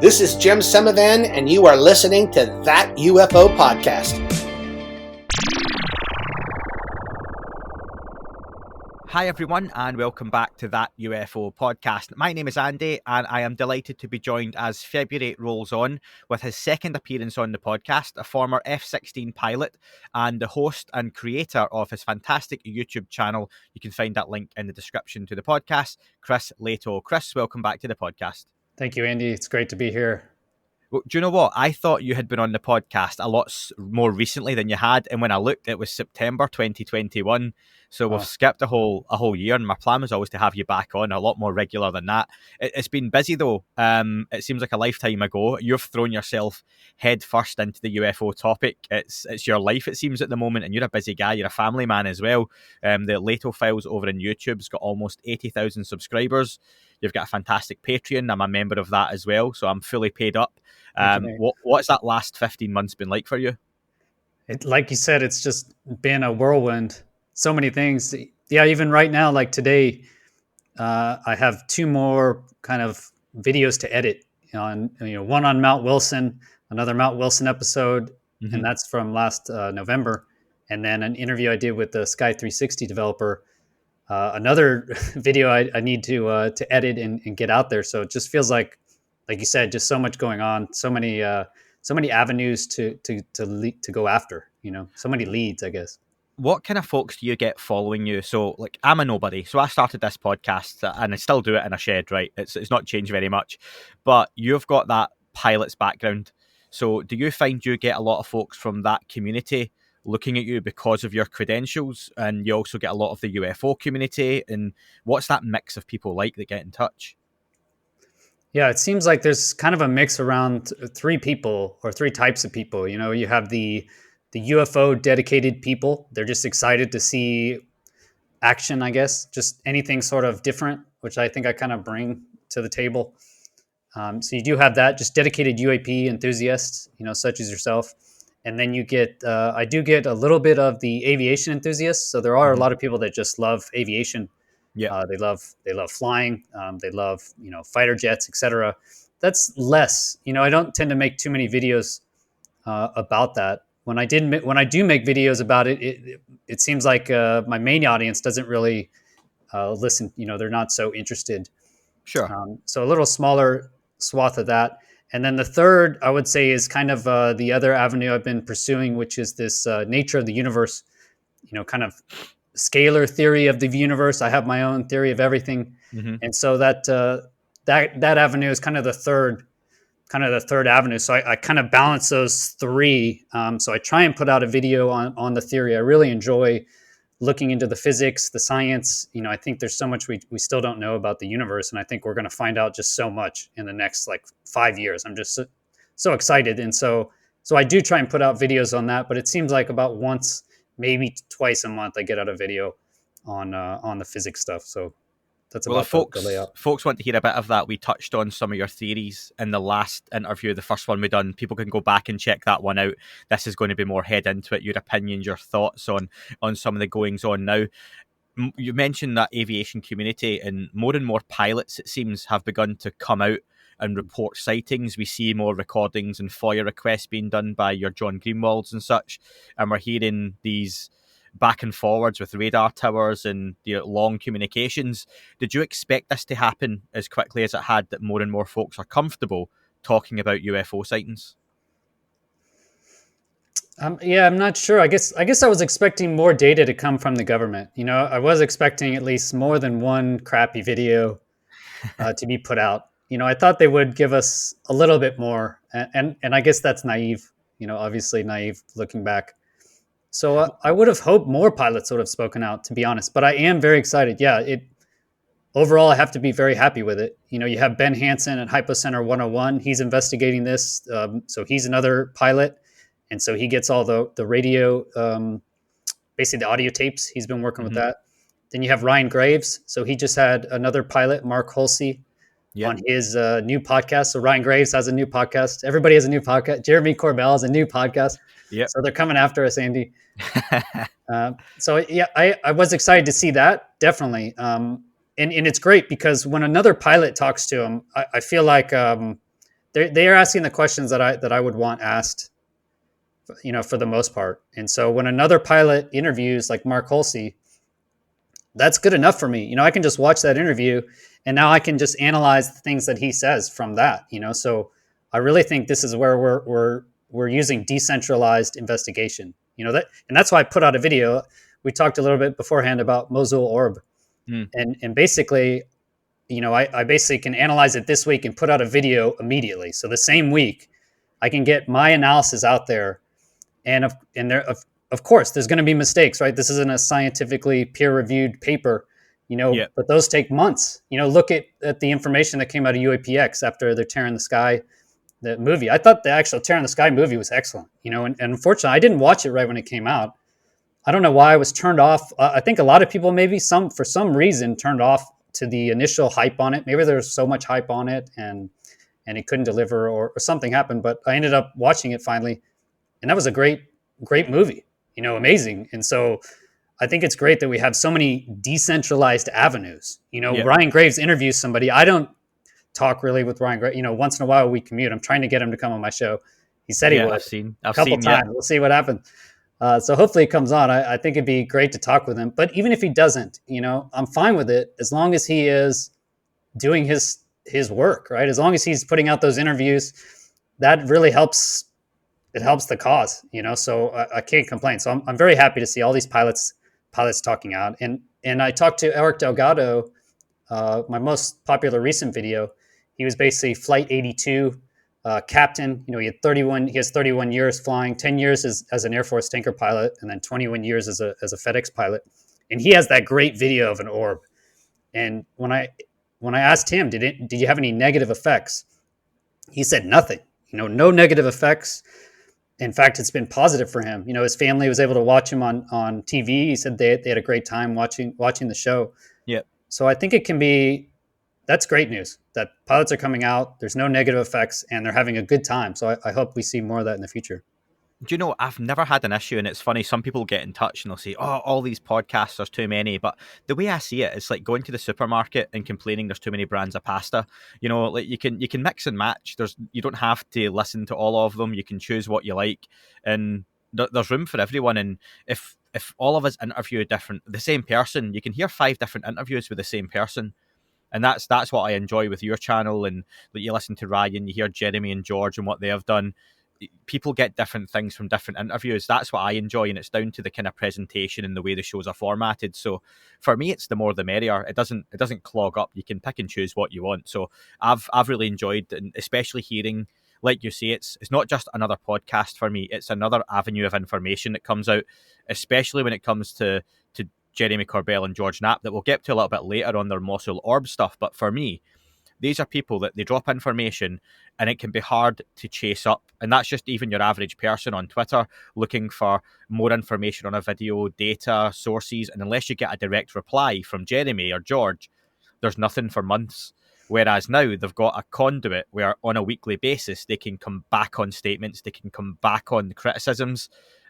This is Jim Semivan, and you are listening to That UFO Podcast. Hi everyone, and welcome back to That UFO Podcast. My name is Andy, and I am delighted to be joined as February rolls on with his second appearance on the podcast, a former F-16 pilot and the host and creator of his fantastic YouTube channel. You can find that link in the description to the podcast, Chris Lehto. Chris, welcome back to the podcast. Thank you, Andy. It's great to be here. Well, do you know what? I thought you had been on the podcast a lot more recently than you had, and when I looked, it was September 2021. So we've skipped a whole year, and my plan was always to have you back on a lot more regular than that. It's been busy though. It seems like a lifetime ago. You've thrown yourself head first into the UFO topic. It's your life, it seems, at the moment, and you're a busy guy. You're a family man as well. The Lehto Files over on YouTube's got almost 80,000 subscribers. You've got a fantastic Patreon. I'm a member of that as well, so I'm fully paid up. What's that last 15 months been like for you? Like you said, it's just been a whirlwind. So many things. Yeah, even right now, like today, I have two more kind of videos to edit. One on Mount Wilson, another Mount Wilson episode, and that's from last November, and then an interview I did with the Sky 360 developer. Another video I need to edit and get out there. So it just feels like you said, just so much going on, so many avenues to go after. So many leads, I guess. What kind of folks do you get following you? So, like, I'm a nobody. So I started this podcast, and I still do it in a shed, right? It's not changed very much. But you've got that pilot's background. So do you find you get a lot of folks from that community looking at you because of your credentials, and you also get a lot of the UFO community? And what's that mix of people like that get in touch? Yeah, it seems like there's kind of a mix around three types of people. You have the UFO dedicated people. They're just excited to see action, I guess, just anything sort of different, which I think I kind of bring to the table. So you do have that, just dedicated UAP enthusiasts, such as yourself. And then I do get a little bit of the aviation enthusiasts. So there are a lot of people that just love aviation. Yeah, they love flying. They love fighter jets, etc. That's less. I don't tend to make too many videos about that. When I do make videos about it, it seems like my main audience doesn't really listen. They're not so interested. Sure. So a little smaller swath of that. And then the third, I would say, is kind of the other avenue I've been pursuing, which is this nature of the universe, kind of scalar theory of the universe. I have my own theory of everything. And so that avenue is kind of the third avenue. So I kind of balance those three. So I try and put out a video on the theory. I really enjoy looking into the physics, the science. I think there's so much we still don't know about the universe. And I think we're going to find out just so much in the next 5 years. I'm just so excited. And so I do try and put out videos on that, but it seems like about once, maybe twice a month, I get out a video on the physics stuff. So that's about the layout. Folks want to hear a bit of that. We touched on some of your theories in the last interview, the first one we done. People can go back and check that one out. This is going to be more head into it, your opinions, your thoughts on some of the goings on now. You mentioned that aviation community, and more pilots, it seems, have begun to come out and report sightings. We see more recordings and FOIA requests being done by your John Greenwalds and such, and we're hearing these back and forwards with radar towers and long communications. Did you expect this to happen as quickly as it had, that more and more folks are comfortable talking about UFO sightings? Yeah, I'm not sure. I guess I was expecting more data to come from the government. I was expecting at least more than one crappy video to be put out. I thought they would give us a little bit more, and I guess that's naive. Obviously naive looking back. So I would have hoped more pilots would have spoken out, to be honest. But I am very excited. Yeah, overall, I have to be very happy with it. You have Ben Hansen at Hypocenter 101. He's investigating this. So he's another pilot. And so he gets all the radio, basically the audio tapes. He's been working with that. Then you have Ryan Graves. So he just had another pilot, Mark Holsey, on his new podcast. So Ryan Graves has a new podcast. Everybody has a new podcast. Jeremy Corbell has a new podcast. Yep. So they're coming after us, Andy. So yeah, I was excited to see that, definitely. And it's great because when another pilot talks to him, I feel like they are asking the questions that I would want asked, for the most part. And so when another pilot interviews like Mark Holsey, that's good enough for me. I can just watch that interview, and now I can just analyze the things that he says from that. So I really think this is where we're using decentralized investigation. And that's why I put out a video. We talked a little bit beforehand about Mosul Orb, and basically, I basically can analyze it this week and put out a video immediately. So the same week, I can get my analysis out there, and of course, there's going to be mistakes, right? This isn't a scientifically peer-reviewed paper, but those take months. Look at the information that came out of UAPX after they're tearing the sky, the movie. I thought the actual tearing the sky movie was excellent, and unfortunately, I didn't watch it right when it came out. I don't know why I was turned off. I think a lot of people maybe for some reason turned off to the initial hype on it. Maybe there was so much hype on it and it couldn't deliver or something happened, but I ended up watching it finally. And that was a great movie, amazing. And so I think it's great that we have so many decentralized avenues. Ryan Graves interviews somebody. I don't talk really with Ryan Graves. Once in a while we commute. I'm trying to get him to come on my show. He said he would. I've seen a couple times. Yeah. We'll see what happens. So hopefully it comes on. I think it'd be great to talk with him. But even if he doesn't, I'm fine with it as long as he is doing his work, right? As long as he's putting out those interviews, that really helps. It helps the cause, so I can't complain. So I'm very happy to see all these pilots talking out. And I talked to Eric Delgado, my most popular recent video. He was basically Flight 82 captain. He has 31 years flying, 10 years as an Air Force tanker pilot, and then 21 years as a FedEx pilot. And he has that great video of an orb. And when I asked him, did you have any negative effects? He said nothing. No negative effects. In fact, it's been positive for him. His family was able to watch him on TV. He said they had a great time watching the show. Yeah. So I think that's great news that pilots are coming out. There's no negative effects and they're having a good time. So I hope we see more of that in the future. Do you know, I've never had an issue, and it's funny, some people get in touch and they'll say, oh, all these podcasts, there's too many. But the way I see it, it's like going to the supermarket and complaining there's too many brands of pasta. Like you can mix and match. You don't have to listen to all of them. You can choose what you like, and there's room for everyone. And if all of us interview the same person, you can hear 5 different interviews with the same person. And that's what I enjoy with your channel. And like, you listen to Ryan, you hear Jeremy and George and what they have done. People get different things from different interviews. That's what I enjoy, and it's down to the kind of presentation and the way the shows are formatted. So for me, it's the more the merrier. It doesn't clog up. You can pick and choose what you want. So I've really enjoyed, and especially hearing, like you say, it's not just another podcast for me. It's another avenue of information that comes out, especially when it comes to Jeremy Corbell and George Knapp, that we'll get to a little bit later on their Mosul Orb stuff. But for me, these are people that they drop information and it can be hard to chase up. And that's just even your average person on Twitter looking for more information on a video, data, sources. And unless you get a direct reply from Jeremy or George, there's nothing for months. Whereas now they've got a conduit where on a weekly basis, they can come back on statements, they can come back on criticisms,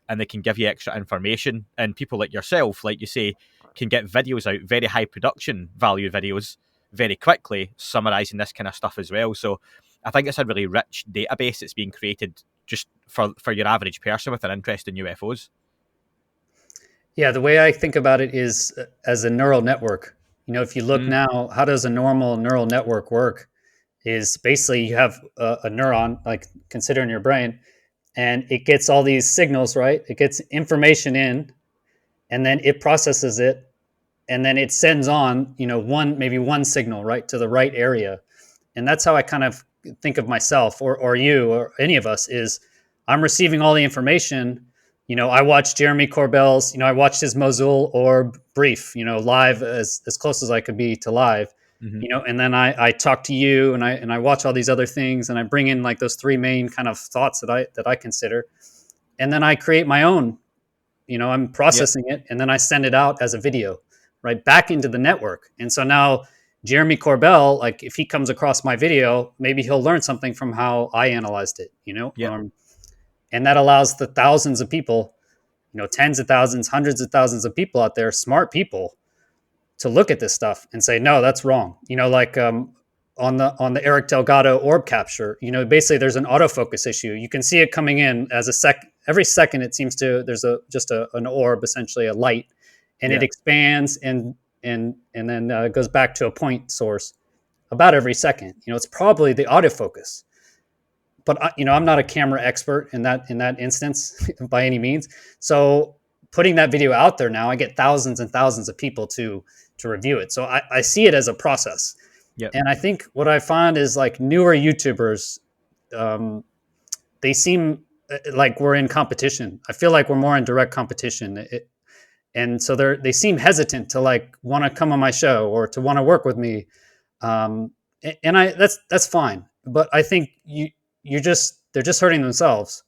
and they can give you extra information. And people like yourself, like you say, can get videos out, very high production value videos, very quickly, summarizing this kind of stuff as well. So I think it's a really rich database that's being created just for your average person with an interest in UFOs. Yeah, the way I think about it is as a neural network. If you look now, how does a normal neural network work? Is basically you have a neuron, like consider in your brain, and it gets all these signals, right? It gets information in, and then it processes it, and then it sends on, maybe one signal, right, to the right area. And that's how I kind of think of myself or you or any of us is I'm receiving all the information. I watched Jeremy Corbell's, I watched his Mosul Orb brief, live as close as I could be to live, and then I talk to you and I watch all these other things and I bring in like those 3 main kind of thoughts that I consider. And then I create my own, I'm processing it and then I send it out as a video right back into the network. And so now Jeremy Corbell, like if he comes across my video, maybe he'll learn something from how I analyzed it, and that allows the thousands of people, tens of thousands, hundreds of thousands of people out there, smart people, to look at this stuff and say, no, that's wrong. on the Eric Delgado orb capture, basically there's an autofocus issue. You can see it coming in as every second. It seems to there's an orb, essentially a light, and it expands and then goes back to a point source about every second. It's probably the autofocus. But I'm not a camera expert in that instance by any means. So putting that video out there now, I get thousands and thousands of people to review it. So I see it as a process. Yep. And I think what I find is like newer YouTubers, they seem like we're in competition. I feel like we're more in direct competition. And so they seem hesitant to like want to come on my show or to want to work with me. And that's fine. But I think they're just hurting themselves,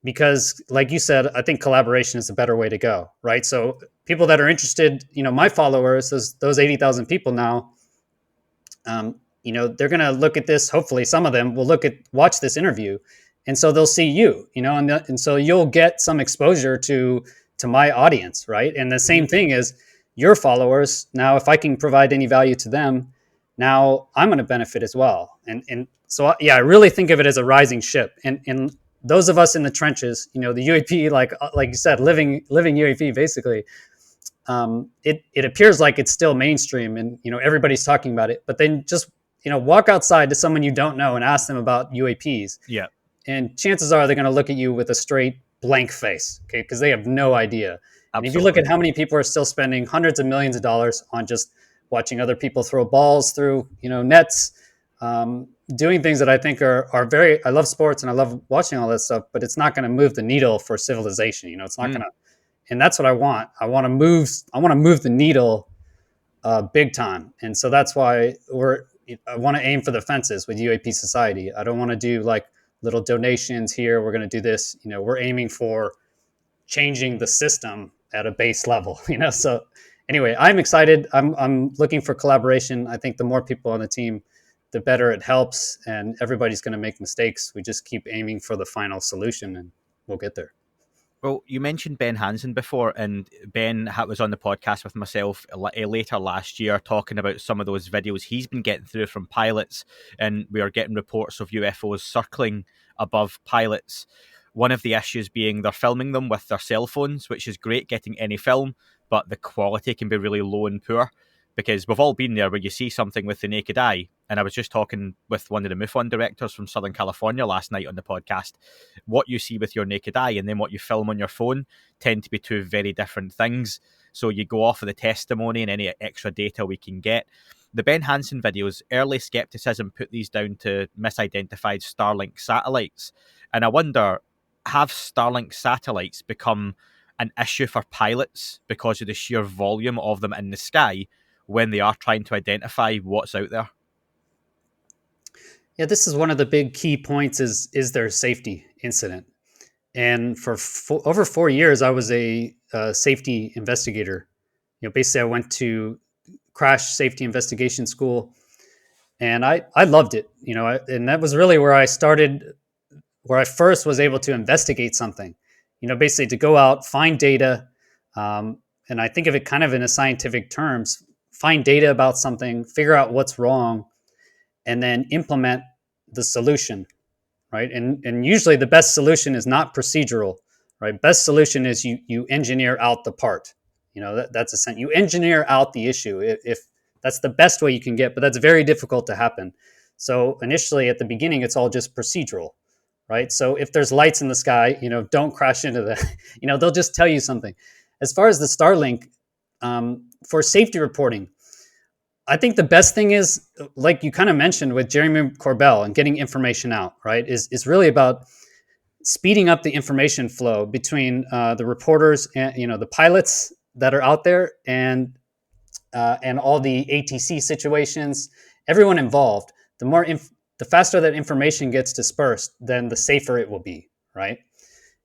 because like you said, I think collaboration is the better way to go. Right. So people that are interested, my followers, those 80,000 people now, they're going to look at this. Hopefully some of them will watch this interview. And so they'll see you, and so you'll get some exposure to my audience. Right. And the same thing is your followers. Now, if I can provide any value to them, now I'm going to benefit as well. And so, I really think of it as a rising ship. And those of us in the trenches, the UAP, like you said, living UAP, basically, it appears like it's still mainstream and, everybody's talking about it. But then just, walk outside to someone you don't know and ask them about UAPs. Yeah. And chances are they're going to look at you with a straight blank face, okay, because they have no idea. Absolutely. And if you look at how many people are still spending hundreds of millions of dollars on just watching other people throw balls through, nets, doing things that I think are very, I love sports and I love watching all that stuff, but it's not going to move the needle for civilization. It's not going to, and that's what I want. I want to move the needle big time. And so that's why I want to aim for the fences with UAP Society. I don't want to do like little donations here. We're going to do this, we're aiming for changing the system at a base level, so anyway, I'm excited. I'm looking for collaboration. I think the more people on the team, the better it helps, and everybody's going to make mistakes. We just keep aiming for the final solution and we'll get there. Well, you mentioned Ben Hansen before, and Ben was on the podcast with myself later last year talking about some of those videos he's been getting through from pilots, and we are getting reports of UFOs circling above pilots. One of the issues being they're filming them with their cell phones, which is great getting any film, but the quality can be really low and poor, because we've all been there where you see something with the naked eye. And I was just talking with one of the MUFON directors from Southern California last night on the podcast. What you see with your naked eye and then what you film on your phone tend to be two very different things. So you go off of the testimony and any extra data we can get. The Ben Hansen videos, early skepticism put these down to misidentified Starlink satellites. And I wonder, have Starlink satellites become an issue for pilots because of the sheer volume of them in the sky when they are trying to identify what's out there? Yeah, this is one of the big key points is their safety incident. And for over 4 years, I was a safety investigator. Basically, I went to crash safety investigation school, and I loved it. And that was really where I started, where I first was able to investigate something. Basically to go out, find data, and I think of it kind of in a scientific terms, find data about something, figure out what's wrong, and then implement the solution, right? And usually the best solution is not procedural, right? Best solution is you engineer out the part. That's a sense. You engineer out the issue. If that's the best way you can get, but that's very difficult to happen. So initially at the beginning, it's all just procedural, right? So if there's lights in the sky, don't crash into the, they'll just tell you something. As far as the Starlink, for safety reporting, I think the best thing is, like you kind of mentioned with Jeremy Corbell and getting information out, right, is really about speeding up the information flow between the reporters and, the pilots that are out there and all the ATC situations, everyone involved. The faster that information gets dispersed, then the safer it will be, right?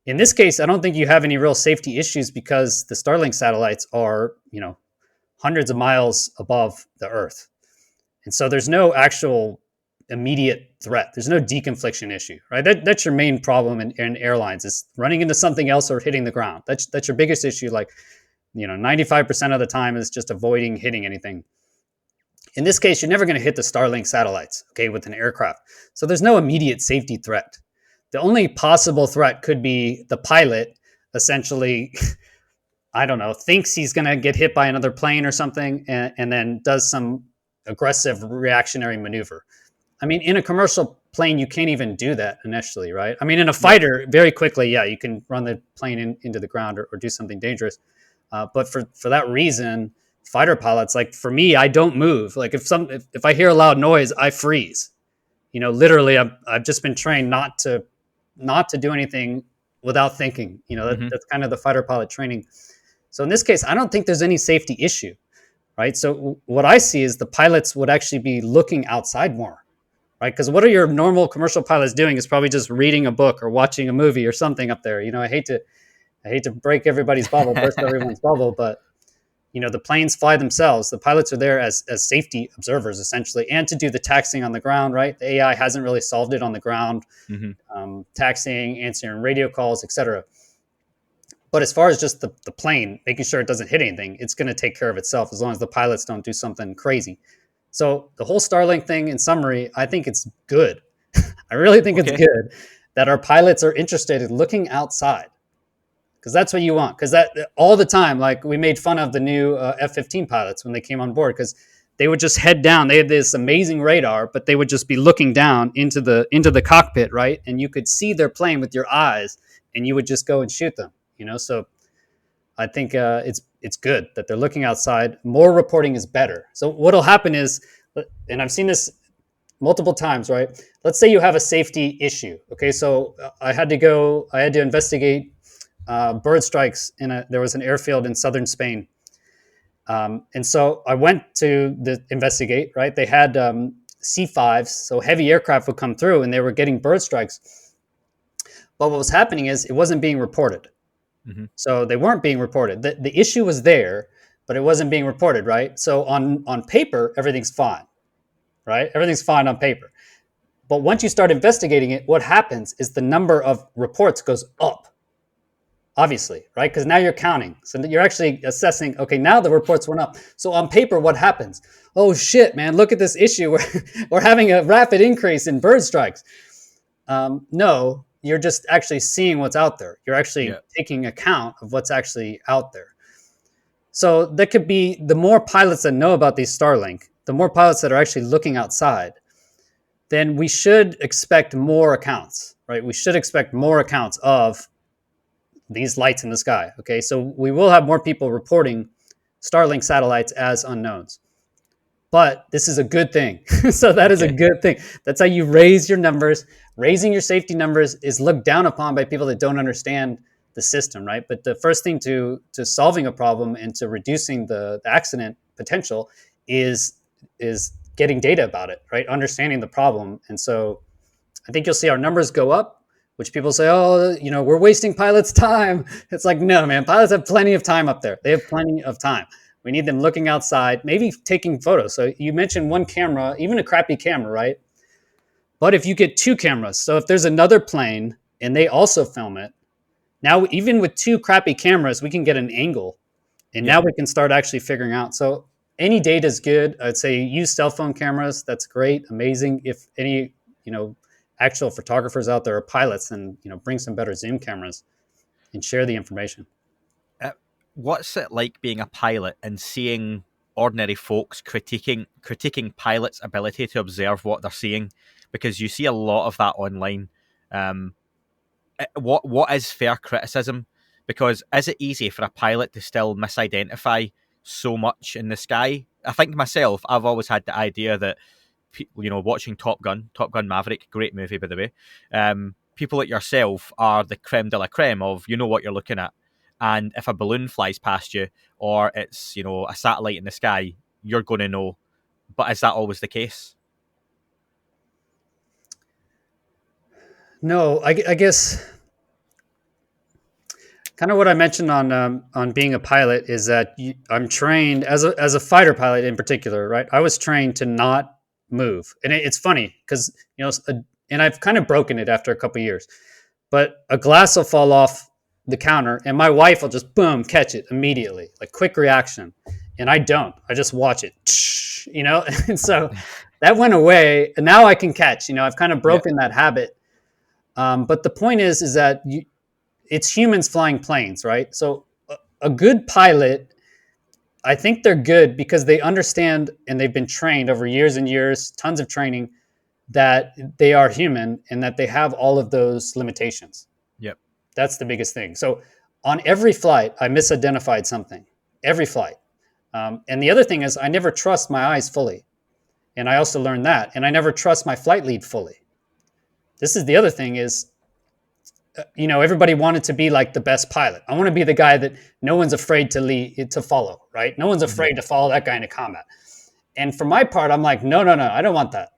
In this case, I don't think you have any real safety issues because the Starlink satellites are, hundreds of miles above the Earth. And so there's no actual immediate threat. There's no deconfliction issue, right? That's your main problem in airlines is running into something else or hitting the ground. That's your biggest issue. Like, 95% of the time is just avoiding hitting anything. In this case, you're never going to hit the Starlink satellites, okay, with an aircraft. So there's no immediate safety threat. The only possible threat could be the pilot essentially, I don't know, thinks he's going to get hit by another plane or something, and then does some aggressive reactionary maneuver. I mean, in a commercial plane, you can't even do that initially, right? I mean, in a fighter, very quickly, yeah, you can run the plane into the ground or do something dangerous. But for that reason, fighter pilots, like for me, I don't move. Like if I hear a loud noise, I freeze. You know, literally, I've just been trained not to do anything without thinking. You know, that's kind of the fighter pilot training. So in this case, I don't think there's any safety issue, right? So what I see is the pilots would actually be looking outside more, right? Because what are your normal commercial pilots doing is probably just reading a book or watching a movie or something up there. You know, I hate to break everybody's bubble, burst everyone's bubble, but you know, the planes fly themselves. The pilots are there as safety observers, essentially, and to do the taxiing on the ground, right? The AI hasn't really solved it on the ground, taxiing, answering radio calls, etc. But as far as just the plane, making sure it doesn't hit anything, it's going to take care of itself as long as the pilots don't do something crazy. So the whole Starlink thing, in summary, I think it's good. I really think it's good that our pilots are interested in looking outside. Because that's what you want. Because that all the time, like we made fun of the new F-15 pilots when they came on board, because they would just head down. They had this amazing radar, but they would just be looking down into the cockpit, right? And you could see their plane with your eyes, and you would just go and shoot them. You know, so I think it's good that they're looking outside. More reporting is better. So what'll happen is, and I've seen this multiple times, right? Let's say you have a safety issue. Okay, so I had to investigate bird strikes there was an airfield in southern Spain. And so I went to investigate, right? They had C5s, so heavy aircraft would come through and they were getting bird strikes. But what was happening is it wasn't being reported. So they weren't being reported. The issue was there, but it wasn't being reported, right? So on paper, everything's fine, right? Everything's fine on paper. But once you start investigating it, what happens is the number of reports goes up. Obviously, right? Because now you're counting. So you're actually assessing, okay, now the reports went up. So on paper, what happens? Oh shit, man, look at this issue. We're having a rapid increase in bird strikes. No, you're just actually seeing what's out there. You're actually taking account of what's actually out there. So that could be the more pilots that know about these Starlink, the more pilots that are actually looking outside, then we should expect more accounts, right? We should expect more accounts of these lights in the sky. Okay, so we will have more people reporting Starlink satellites as unknowns. But this is a good thing. So that is a good thing. That's how you raise your numbers. Raising your safety numbers is looked down upon by people that don't understand the system, right? But the first thing to solving a problem and to reducing the accident potential is getting data about it, right? Understanding the problem. And so I think you'll see our numbers go up, which people say, oh, you know, we're wasting pilots' time. It's like, no, man, pilots have plenty of time up there. They have plenty of time. We need them looking outside, maybe taking photos. So you mentioned one camera, even a crappy camera, right? But if you get two cameras, so if there's another plane and they also film it, now even with two crappy cameras, we can get an angle. And now we can start actually figuring out. So any data is good. I'd say use cell phone cameras. That's great, amazing. If any, you know, actual photographers out there or pilots, and you know, bring some better zoom cameras and share the information. What's it like being a pilot and seeing ordinary folks critiquing pilots' ability to observe what they're seeing? Because you see a lot of that online. What is fair criticism? Because is it easy for a pilot to still misidentify so much in the sky? I think myself, I've always had the idea that, you know, watching Top Gun Maverick, great movie by the way, people like yourself are the creme de la creme of, you know what you're looking at, and if a balloon flies past you or it's, you know, a satellite in the sky, you're going to know. But is that always the case? No, I guess kind of what I mentioned on being a pilot is that I'm trained as a fighter pilot in particular, right? I was trained to not move, and it's funny because, you know, and I've kind of broken it after a couple of years, but a glass will fall off the counter and my wife will just boom catch it immediately, like quick reaction. and I don't. I just watch it, and so that went away, and now I can catch. I've kind of broken that habit. But the point is that it's humans flying planes, right? So a good pilot, I think they're good because they understand and they've been trained over years and years, tons of training, that they are human and that they have all of those limitations. Yep. That's the biggest thing. So on every flight, I misidentified something. Every flight. And the other thing is I never trust my eyes fully. And I also learned that. And I never trust my flight lead fully. This is the other thing is, everybody wanted to be like the best pilot. I want to be the guy that no one's afraid to follow, right? No one's afraid to follow that guy into combat. And for my part, I'm like, no, I don't want that.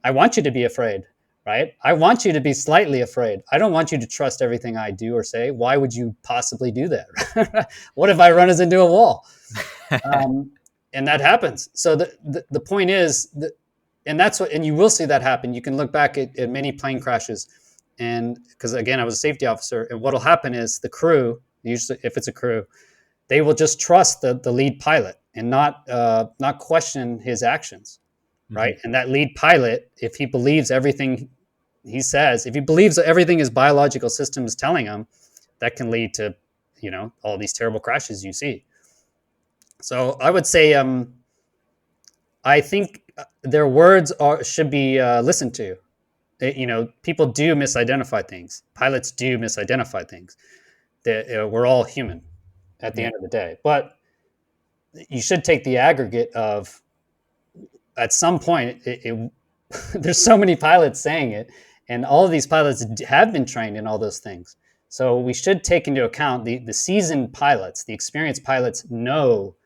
I want you to be afraid, right? I want you to be slightly afraid. I don't want you to trust everything I do or say. Why would you possibly do that? What if I run us into a wall? And that happens. So the point is that, and you will see that happen. You can look back at many plane crashes, and because again, I was a safety officer, and what'll happen is the crew, usually if it's a crew, they will just trust the lead pilot and not question his actions, right? Mm-hmm. And that lead pilot, if he believes everything he says, if he believes everything his biological system is telling him, that can lead to all these terrible crashes you see. So I would say I think their words should be listened to. People do misidentify things. Pilots do misidentify things. We're all human at the end of the day. But you should take the aggregate of, at some point, there's so many pilots saying it, and all of these pilots have been trained in all those things. So we should take into account the seasoned pilots, the experienced pilots know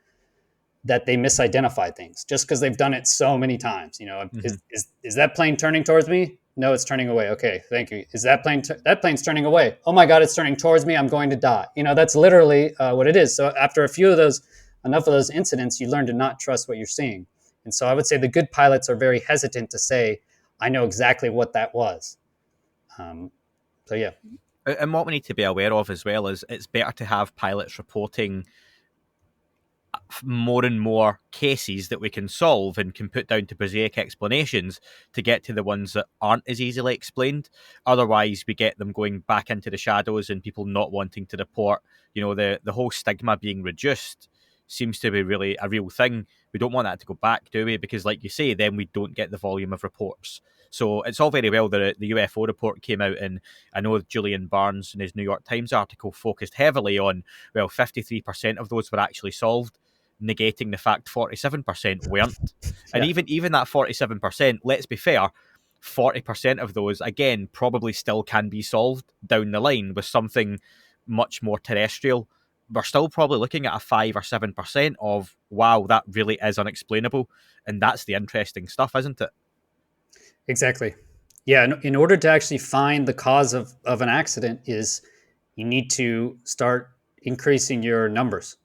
that they misidentify things just because they've done it so many times. Mm-hmm. Is that plane turning towards me? No, it's turning away. Okay, thank you. Is that plane? That plane's turning away. Oh my God, it's turning towards me. I'm going to die. That's literally what it is. So after enough of those incidents, you learn to not trust what you're seeing. And so I would say the good pilots are very hesitant to say, I know exactly what that was. So yeah. And what we need to be aware of as well is it's better to have pilots reporting more and more cases that we can solve and can put down to prosaic explanations to get to the ones that aren't as easily explained. Otherwise, we get them going back into the shadows and people not wanting to report. The whole stigma being reduced seems to be really a real thing. We don't want that to go back, do we? Because like you say, then we don't get the volume of reports. So it's all very well that the UFO report came out, and I know Julian Barnes in his New York Times article focused heavily on, 53% of those were actually solved, negating the fact 47% weren't. And even that 47%, let's be fair, 40% of those, again, probably still can be solved down the line with something much more terrestrial. We're still probably looking at a 5 or 7% of, wow, that really is unexplainable. And that's the interesting stuff, isn't it? Exactly. Yeah. In order to actually find the cause of an accident is you need to start increasing your numbers.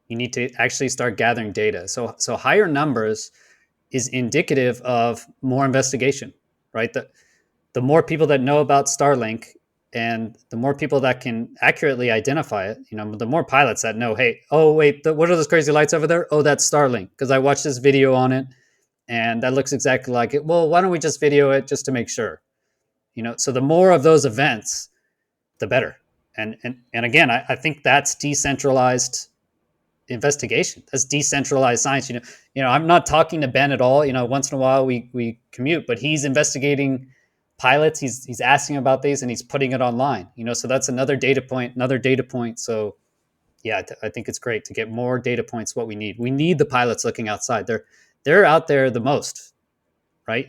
You need to actually start gathering data. So higher numbers is indicative of more investigation, right? The more people that know about Starlink and the more people that can accurately identify it, the more pilots that know, hey, oh, wait, what are those crazy lights over there? Oh, that's Starlink, because I watched this video on it and that looks exactly like it. Well, why don't we just video it just to make sure? So the more of those events, the better. And again, I think that's decentralized investigation. That's decentralized science. I'm not talking to Ben at all. Once in a while we commute, but he's investigating pilots. He's asking about these and he's putting it online. So that's another data point. So yeah, I think it's great to get more data points. What we need the pilots looking outside. They're out there the most, right?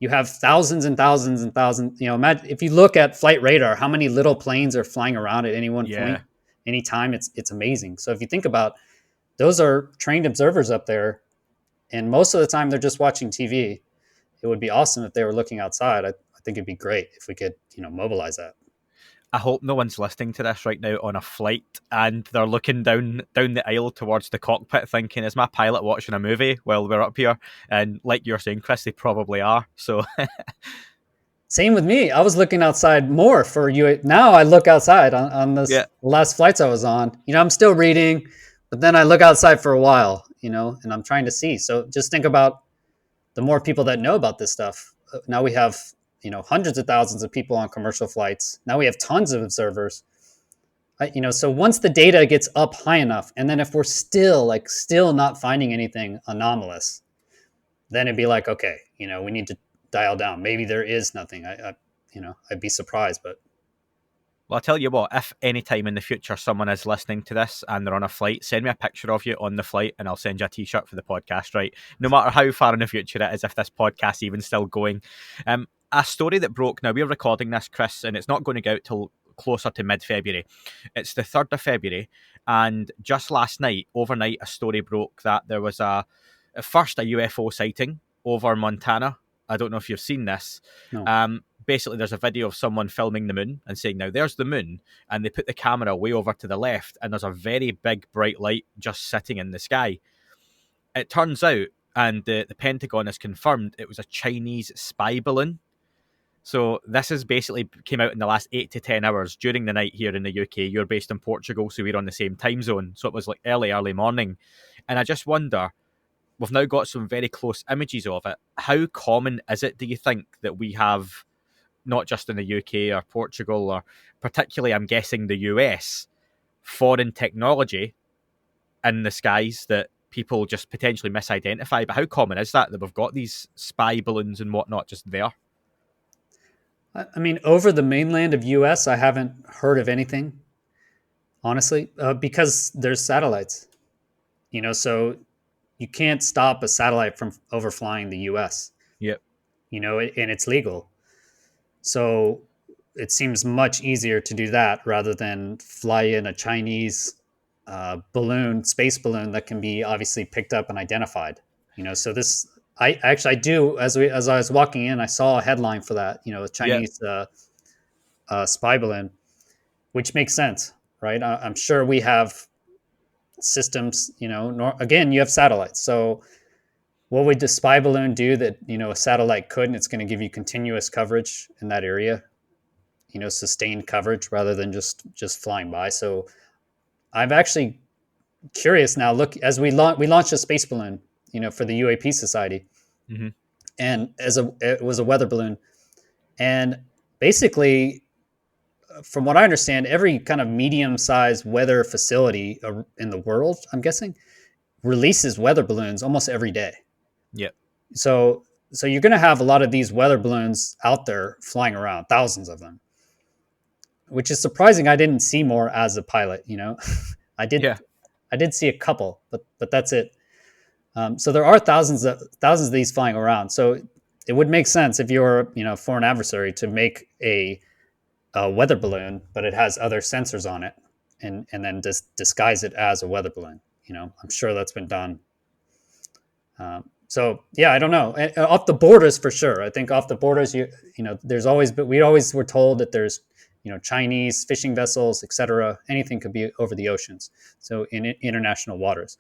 You have thousands and thousands and thousands. Imagine if you look at flight radar, how many little planes are flying around at any one point. Anytime, it's amazing. So if you think about, those are trained observers up there, and most of the time they're just watching TV. It would be awesome if they were looking outside. I think it'd be great if we could, mobilize that. I hope no one's listening to this right now on a flight and they're looking down the aisle towards the cockpit thinking, is my pilot watching a movie while we're up here? And like you're saying, Chris, they probably are. So same with me. I was looking outside more for you. Now I look outside on this last flights I was on. I'm still reading, But then I look outside for a while, and I'm trying to see. So just think about the more people that know about this stuff. Now we have, hundreds of thousands of people on commercial flights. Now we have tons of observers. So once the data gets up high enough, and then if we're still not finding anything anomalous, then it'd be like, okay, we need to dial down. Maybe there is nothing. I'd be surprised, but. Well, I'll tell you what, if any time in the future someone is listening to this and they're on a flight, send me a picture of you on the flight and I'll send you a t-shirt for the podcast, right? No matter how far in the future it is, if this podcast is even still going. A story that broke, now we're recording this, Chris, and it's not going to go out till closer to mid-February. It's the 3rd of February, and just last night, overnight, a story broke that there was at first a UFO sighting over Montana. I don't know if you've seen this. No. Basically, there's a video of someone filming the moon and saying, now there's the moon, and they put the camera way over to the left, and there's a very big bright light just sitting in the sky. It turns out, and the Pentagon has confirmed, it was a Chinese spy balloon. So this is basically came out in the last 8 to 10 hours during the night here in the UK. You're based in Portugal, so we're on the same time zone. So it was like early morning. And I just wonder, we've now got some very close images of it. How common is it, do you think, that we have, not just in the UK or Portugal, or particularly, I'm guessing, the US, foreign technology in the skies that people just potentially misidentify? But how common is that we've got these spy balloons and whatnot just there? I mean, over the mainland of US, I haven't heard of anything, honestly, because there's satellites, so you can't stop a satellite from overflying the US. Yep. And it's legal. So it seems much easier to do that rather than fly in a Chinese space balloon that can be obviously picked up and identified. So this, I do, as I was walking in, I saw a headline for that, a Chinese spy balloon, which makes sense, right? I'm sure we have systems, again, you have satellites. So what would the spy balloon do that, a satellite couldn't? It's going to give you continuous coverage in that area, sustained coverage rather than just flying by. So I'm actually curious now. Look, as we launched a space balloon, for the UAP Society, mm-hmm. and it was a weather balloon, and basically, from what I understand, every kind of medium-sized weather facility in the world, I'm guessing, releases weather balloons almost every day. Yeah. So you're going to have a lot of these weather balloons out there flying around, thousands of them, which is surprising. I didn't see more as a pilot. I did see a couple, but that's it. So there are thousands of these flying around. So it would make sense if you're, for an adversary to make a weather balloon, but it has other sensors on it, and then just disguise it as a weather balloon. I'm sure that's been done. So yeah, I don't know. Off the borders for sure. I think off the borders, there's always, but we always were told that there's, Chinese fishing vessels, etc. Anything could be over the oceans. So in international waters.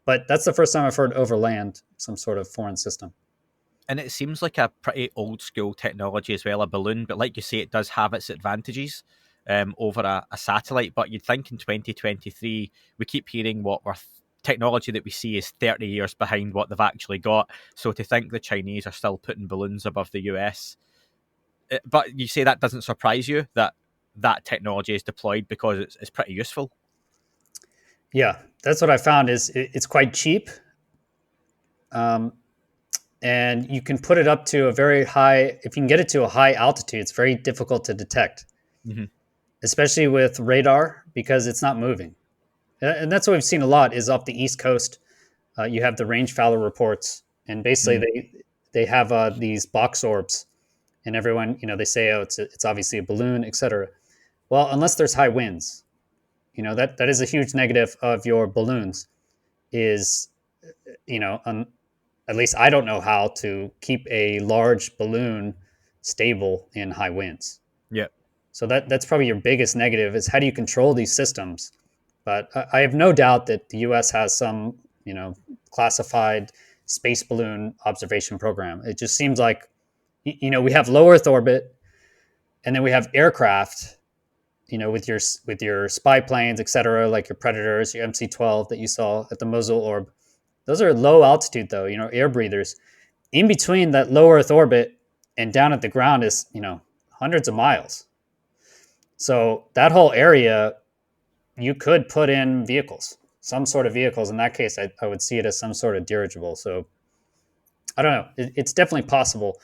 But that's the first time I've heard overland, some sort of foreign system. And it seems like a pretty old school technology as well, a balloon. But like you say, it does have its advantages over a satellite. But you'd think in 2023, we keep hearing what technology that we see is 30 years behind what they've actually got. So to think the Chinese are still putting balloons above the US. But you say that doesn't surprise you that technology is deployed because it's pretty useful. Yeah, that's what I found is it's quite cheap. And you can put it up to a very high, if you can get it to a high altitude, it's very difficult to detect, mm-hmm. especially with radar because it's not moving. And that's what we've seen a lot is off the East Coast. You have the range fallow reports, and basically they have these box orbs, and everyone, they say, oh, it's obviously a balloon, etc. Well, unless there's high winds, that is a huge negative of your balloons is, at least I don't know how to keep a large balloon stable in high winds. Yeah. So that's probably your biggest negative is how do you control these systems? But I have no doubt that the U.S. has some, classified space balloon observation program. It just seems like, we have low Earth orbit, and then we have aircraft, with your spy planes, etc., like your Predators, your MC-12 that you saw at the Mosul Orb. Those are low altitude, though, air breathers. In between that low Earth orbit and down at the ground is, hundreds of miles. So that whole area, you could put in vehicles, some sort of vehicles. In that case, I would see it as some sort of dirigible. So I don't know. It's definitely possible.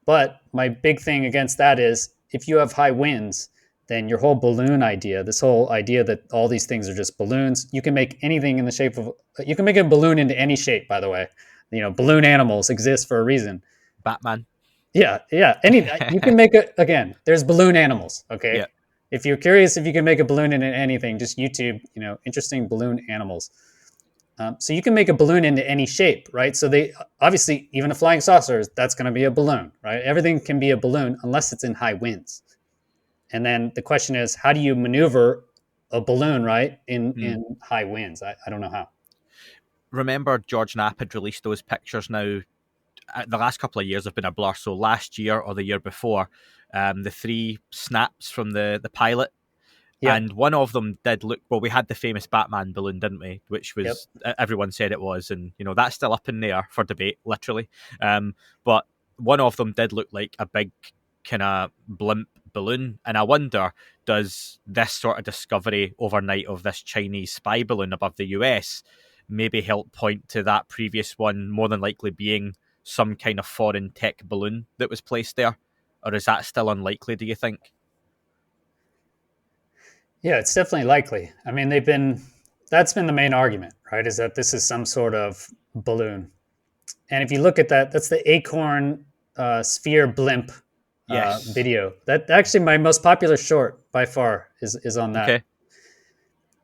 But my big thing against that is if you have high winds, then your whole balloon idea, this whole idea that all these things are just balloons, you can make anything in the shape of, you can make a balloon into any shape, by the way. Balloon animals exist for a reason. Batman. Yeah. You can make it, again, there's balloon animals, okay? Yeah. If you're curious if you can make a balloon into anything, just YouTube, interesting balloon animals. So you can make a balloon into any shape, right? So they obviously, even a flying saucer, that's going to be a balloon, right? Everything can be a balloon unless it's in high winds. And then the question is, how do you maneuver a balloon, right, in high winds? I don't know how. Remember, George Knapp had released those pictures now. The last couple of years have been a blur. So last year or the year before, the 3 snaps from the pilot. Yeah. And one of them did look, well, we had the famous Batman balloon, didn't we? Which was, everyone said it was. And, that's still up in the air for debate, literally. But one of them did look like a big kind of blimp balloon. And I wonder, does this sort of discovery overnight of this Chinese spy balloon above the US maybe help point to that previous one more than likely being some kind of foreign tech balloon that was placed there? Or is that still unlikely, do you think? Yeah, it's definitely likely. I mean, that's been the main argument, right? Is that this is some sort of balloon. And if you look at that, that's the Acorn sphere blimp video. That actually my most popular short by far is on that. Okay.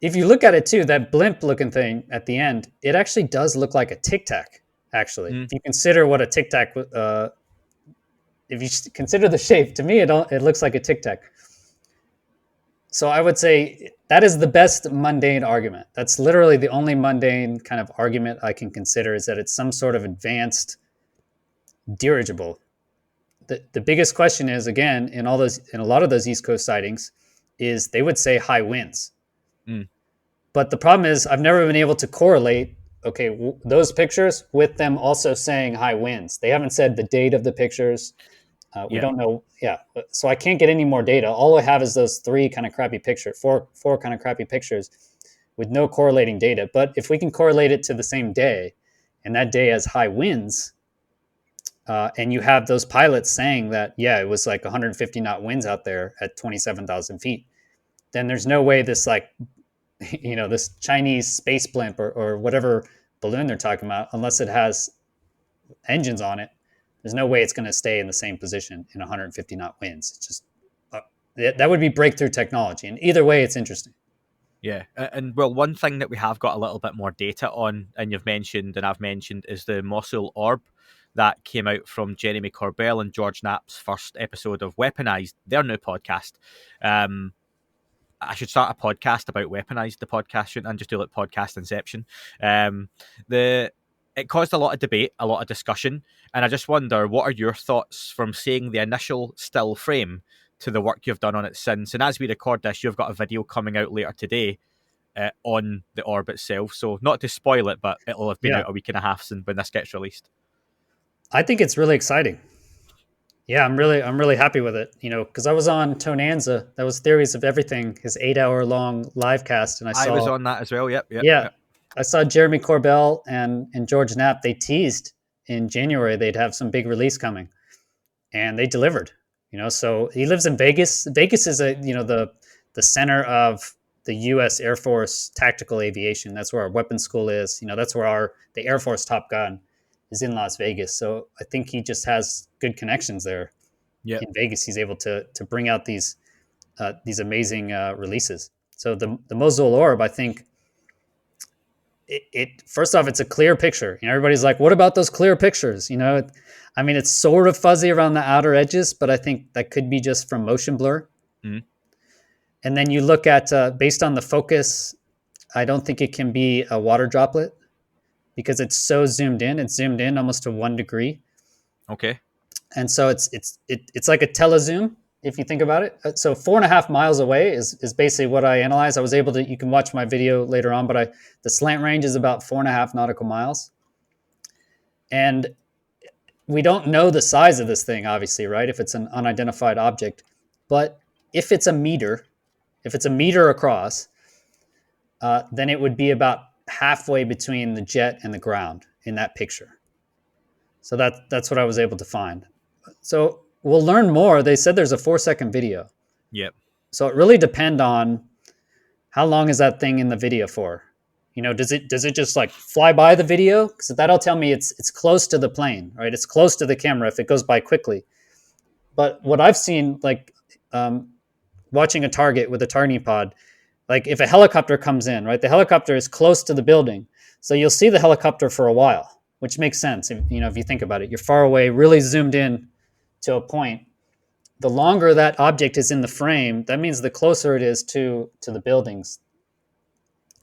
If you look at it too, that blimp looking thing at the end, it actually does look like a Tic Tac, actually. If you consider what a Tic Tac, if you consider the shape, to me, it looks like a Tic Tac. So I would say that is the best mundane argument. That's literally the only mundane kind of argument I can consider, is that it's some sort of advanced dirigible. The biggest question is, again, in a lot of those East Coast sightings, is they would say high winds. But the problem is I've never been able to correlate, those pictures with them also saying high winds. They haven't said the date of the pictures. We don't know. Yeah. So I can't get any more data. All I have is those 4 kind of crappy pictures with no correlating data. But if we can correlate it to the same day, and that day has high winds, and you have those pilots saying that, it was like 150 knot winds out there at 27,000 feet, then there's no way this this Chinese space blimp or whatever balloon they're talking about, unless it has engines on it, there's no way it's going to stay in the same position in 150 knot winds. It's just that would be breakthrough technology. And either way, it's interesting. Yeah. And well, one thing that we have got a little bit more data on, and you've mentioned and I've mentioned, is the Mosul Orb that came out from Jeremy Corbell and George Knapp's first episode of Weaponized, their new podcast. I should start a podcast about Weaponized, the podcast, shouldn't I? Just do like podcast inception. It caused a lot of debate, a lot of discussion, and I just wonder, what are your thoughts from seeing the initial still frame to the work you've done on it since? And as we record this, you've got a video coming out later today on the orb itself. So not to spoil it, but it'll have been out a week and a half since when this gets released. I think it's really exciting. Yeah, I'm really happy with it. Because I was on Tonanza, that was Theories of Everything, his 8-hour-long live cast, and I was on that as well. Yep. I saw Jeremy Corbell and George Knapp. They teased in January they'd have some big release coming, and they delivered. So he lives in Vegas. Vegas is the center of the U.S. Air Force tactical aviation. That's where our weapons school is. That's where the Air Force Top Gun is, in Las Vegas. So I think he just has good connections there. In Vegas, he's able to bring out these amazing releases. So the Mosul Orb, I think, it first off, it's a clear picture. Everybody's like, what about those clear pictures? It's sort of fuzzy around the outer edges, but I think that could be just from motion blur. And then you look at, based on the focus, I don't think it can be a water droplet because it's so zoomed in. It's zoomed in almost to 1 degree. Okay. And so it's like a telezoom, if you think about it. So 4.5 miles away is basically what I analyzed. I was able to, you can watch my video later on, but the slant range is about 4.5 nautical miles. And we don't know the size of this thing, obviously, right? If it's an unidentified object. But if it's a meter across, then it would be about halfway between the jet and the ground in that picture. So that's what I was able to find. So we'll learn more. They said there's a 4-second video. Yep. So it really depends on how long is that thing in the video for. You know, does it just like fly by the video? Because that'll tell me it's close to the plane, right? It's close to the camera if it goes by quickly. But what I've seen, like watching a target with a targeting pod, like if a helicopter comes in, right? The helicopter is close to the building. So you'll see the helicopter for a while, which makes sense. If you think about it, you're far away, really zoomed in to a point. The longer that object is in the frame, that means the closer it is to the buildings.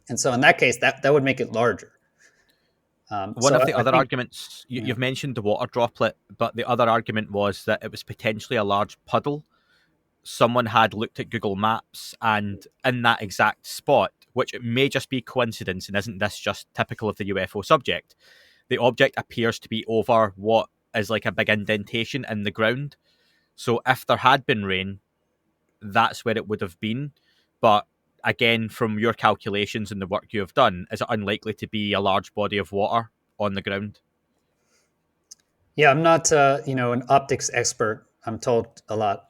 And so in that case, that would make it larger. One of the other arguments, you've mentioned the water droplet, but the other argument was that it was potentially a large puddle. Someone had looked at Google Maps, and in that exact spot, which it may just be coincidence, and isn't this just typical of the UFO subject, the object appears to be over what is like a big indentation in the ground. So if there had been rain, that's where it would have been. But again, from your calculations and the work you have done, is it unlikely to be a large body of water on the ground? Yeah, I'm not, an optics expert. I'm told a lot.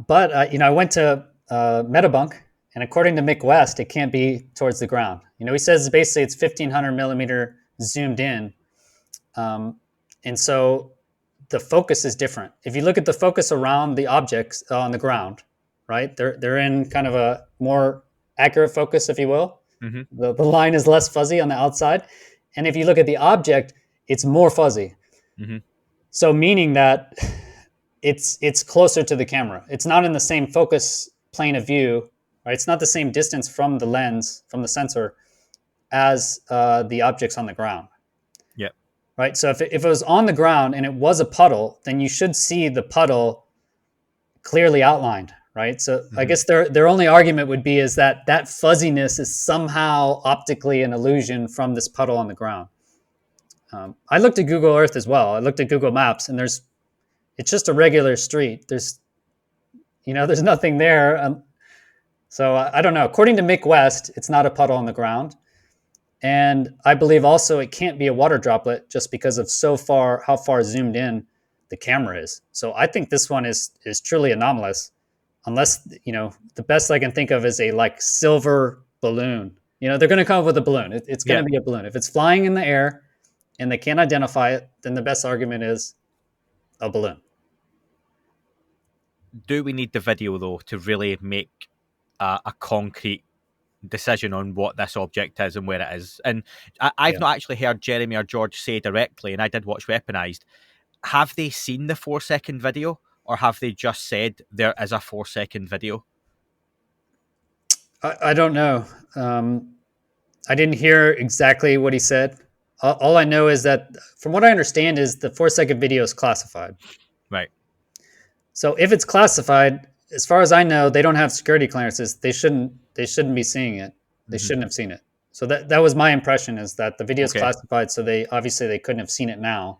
But I went to Metabunk, and according to Mick West, it can't be towards the ground. He says basically it's 1,500 millimeter zoomed in. And so the focus is different. If you look at the focus around the objects on the ground, right, they're in kind of a more accurate focus, if you will. Mm-hmm. The line is less fuzzy on the outside. And if you look at the object, it's more fuzzy. Mm-hmm. So meaning that it's closer to the camera. It's not in the same focus plane of view, right? It's not the same distance from the lens, from the sensor, as the objects on the ground. Yeah. Right. So if it was on the ground and it was a puddle, then you should see the puddle clearly outlined, right? So mm-hmm. I guess their only argument would be is that fuzziness is somehow optically an illusion from this puddle on the ground. I looked at Google Earth as well. I looked at Google Maps, and it's just a regular street. There's nothing there. So I don't know. According to Mick West, it's not a puddle on the ground. And I believe also it can't be a water droplet just because of how far zoomed in the camera is. So I think this one is truly anomalous, unless, the best I can think of is a like silver balloon. They're going to come up with a balloon. It's going to be a balloon. If it's flying in the air and they can't identify it, then the best argument is a balloon. Do we need the video, though, to really make a concrete decision on what this object is and where it is? And I've not actually heard Jeremy or George say directly, and I did watch Weaponized. Have they seen the 4-second video, or have they just said there is a 4-second video? I don't know. I didn't hear exactly what he said. All I know is that, from what I understand, is the 4-second video is classified. Right. So if it's classified, as far as I know, they don't have security clearances. They shouldn't be seeing it. They mm-hmm. shouldn't have seen it. So that was my impression, is that the video is classified. So they couldn't have seen it now.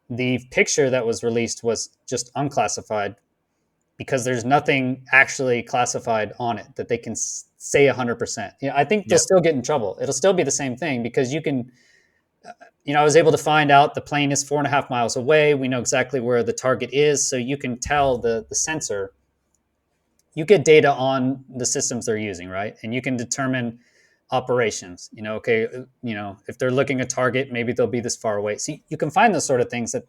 The picture that was released was just unclassified because there's nothing actually classified on it that they can say 100%. I think they'll still get in trouble. It'll still be the same thing because you can, I was able to find out the plane is 4.5 miles away. We know exactly where the target is. So you can tell the sensor, you get data on the systems they're using, right? And you can determine operations, if they're looking at target, maybe they'll be this far away. So you can find those sort of things that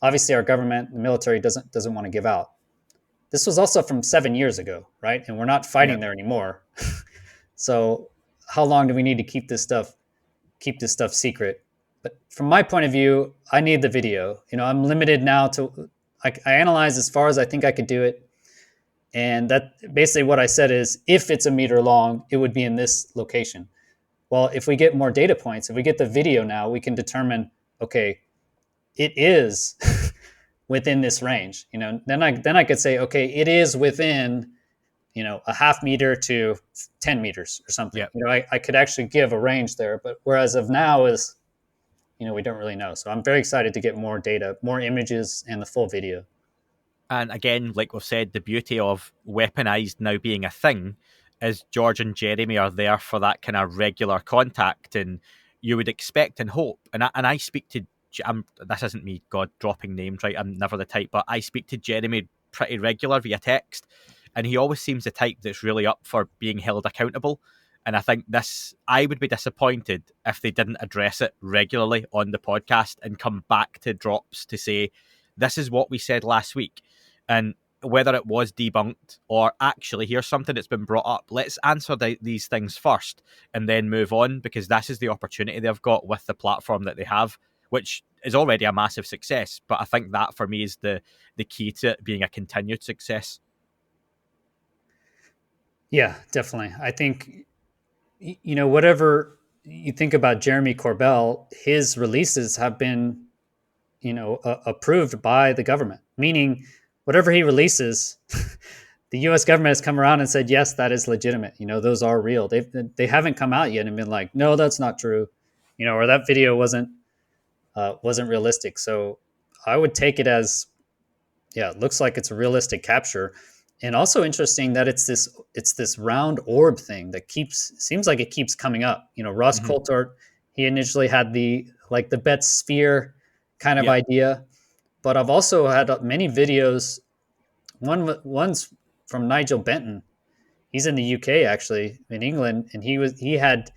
obviously our government, the military doesn't want to give out. This was also from 7 years ago, right? And we're not fighting there anymore. So how long do we need to keep this stuff secret? But from my point of view, I need the video. I'm limited now to, I analyze as far as I think I could do it. And that basically what I said is, if it's a meter long, it would be in this location. Well, if we get more data points, if we get the video now, we can determine, okay, it is within this range. Then I could say, okay, it is within, a half meter to 10 meters or something. Yeah. I could actually give a range there, but whereas of now is, we don't really know. So I'm very excited to get more data, more images, and the full video. And again, like we've said, the beauty of Weaponized now being a thing is George and Jeremy are there for that kind of regular contact, and you would expect and hope. And I speak to, this isn't me, God, dropping names, right? I'm never the type, but I speak to Jeremy pretty regular via text, and he always seems the type that's really up for being held accountable. And I think I would be disappointed if they didn't address it regularly on the podcast and come back to drops to say, this is what we said last week. And whether it was debunked or actually here's something that's been brought up, let's answer these things first and then move on, because this is the opportunity they've got with the platform that they have, which is already a massive success. But I think that for me is the key to it being a continued success. Yeah, definitely. I think, whatever you think about Jeremy Corbell, his releases have been, approved by the government, meaning whatever he releases, the U.S. government has come around and said, yes, that is legitimate. Those are real. They haven't come out yet and been like, no, that's not true, or that video wasn't realistic. So I would take it as, yeah, it looks like it's a realistic capture. And also interesting that it's this round orb thing that seems like it keeps coming up. Ross Coulthart, he initially had the Betz sphere kind of idea, but I've also had many videos. One's from Nigel Benton. He's in the UK, actually, in England, and he had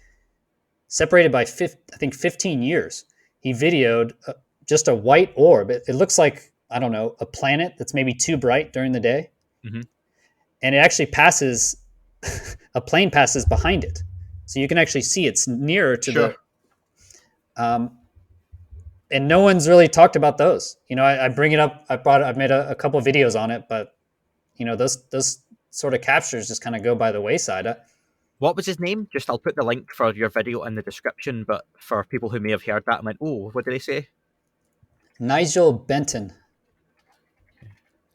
separated by 15 years. He videoed just a white orb. It looks like, I don't know, a planet that's maybe too bright during the day. Mm-hmm. And it actually passes, a plane passes behind it. So you can actually see it's nearer to and no one's really talked about those. I bring it up. I've made a couple of videos on it, but those sort of captures just kind of go by the wayside. What was his name? Just I'll put the link for your video in the description, but for people who may have heard that and went, oh, what did he say? Nigel Benton.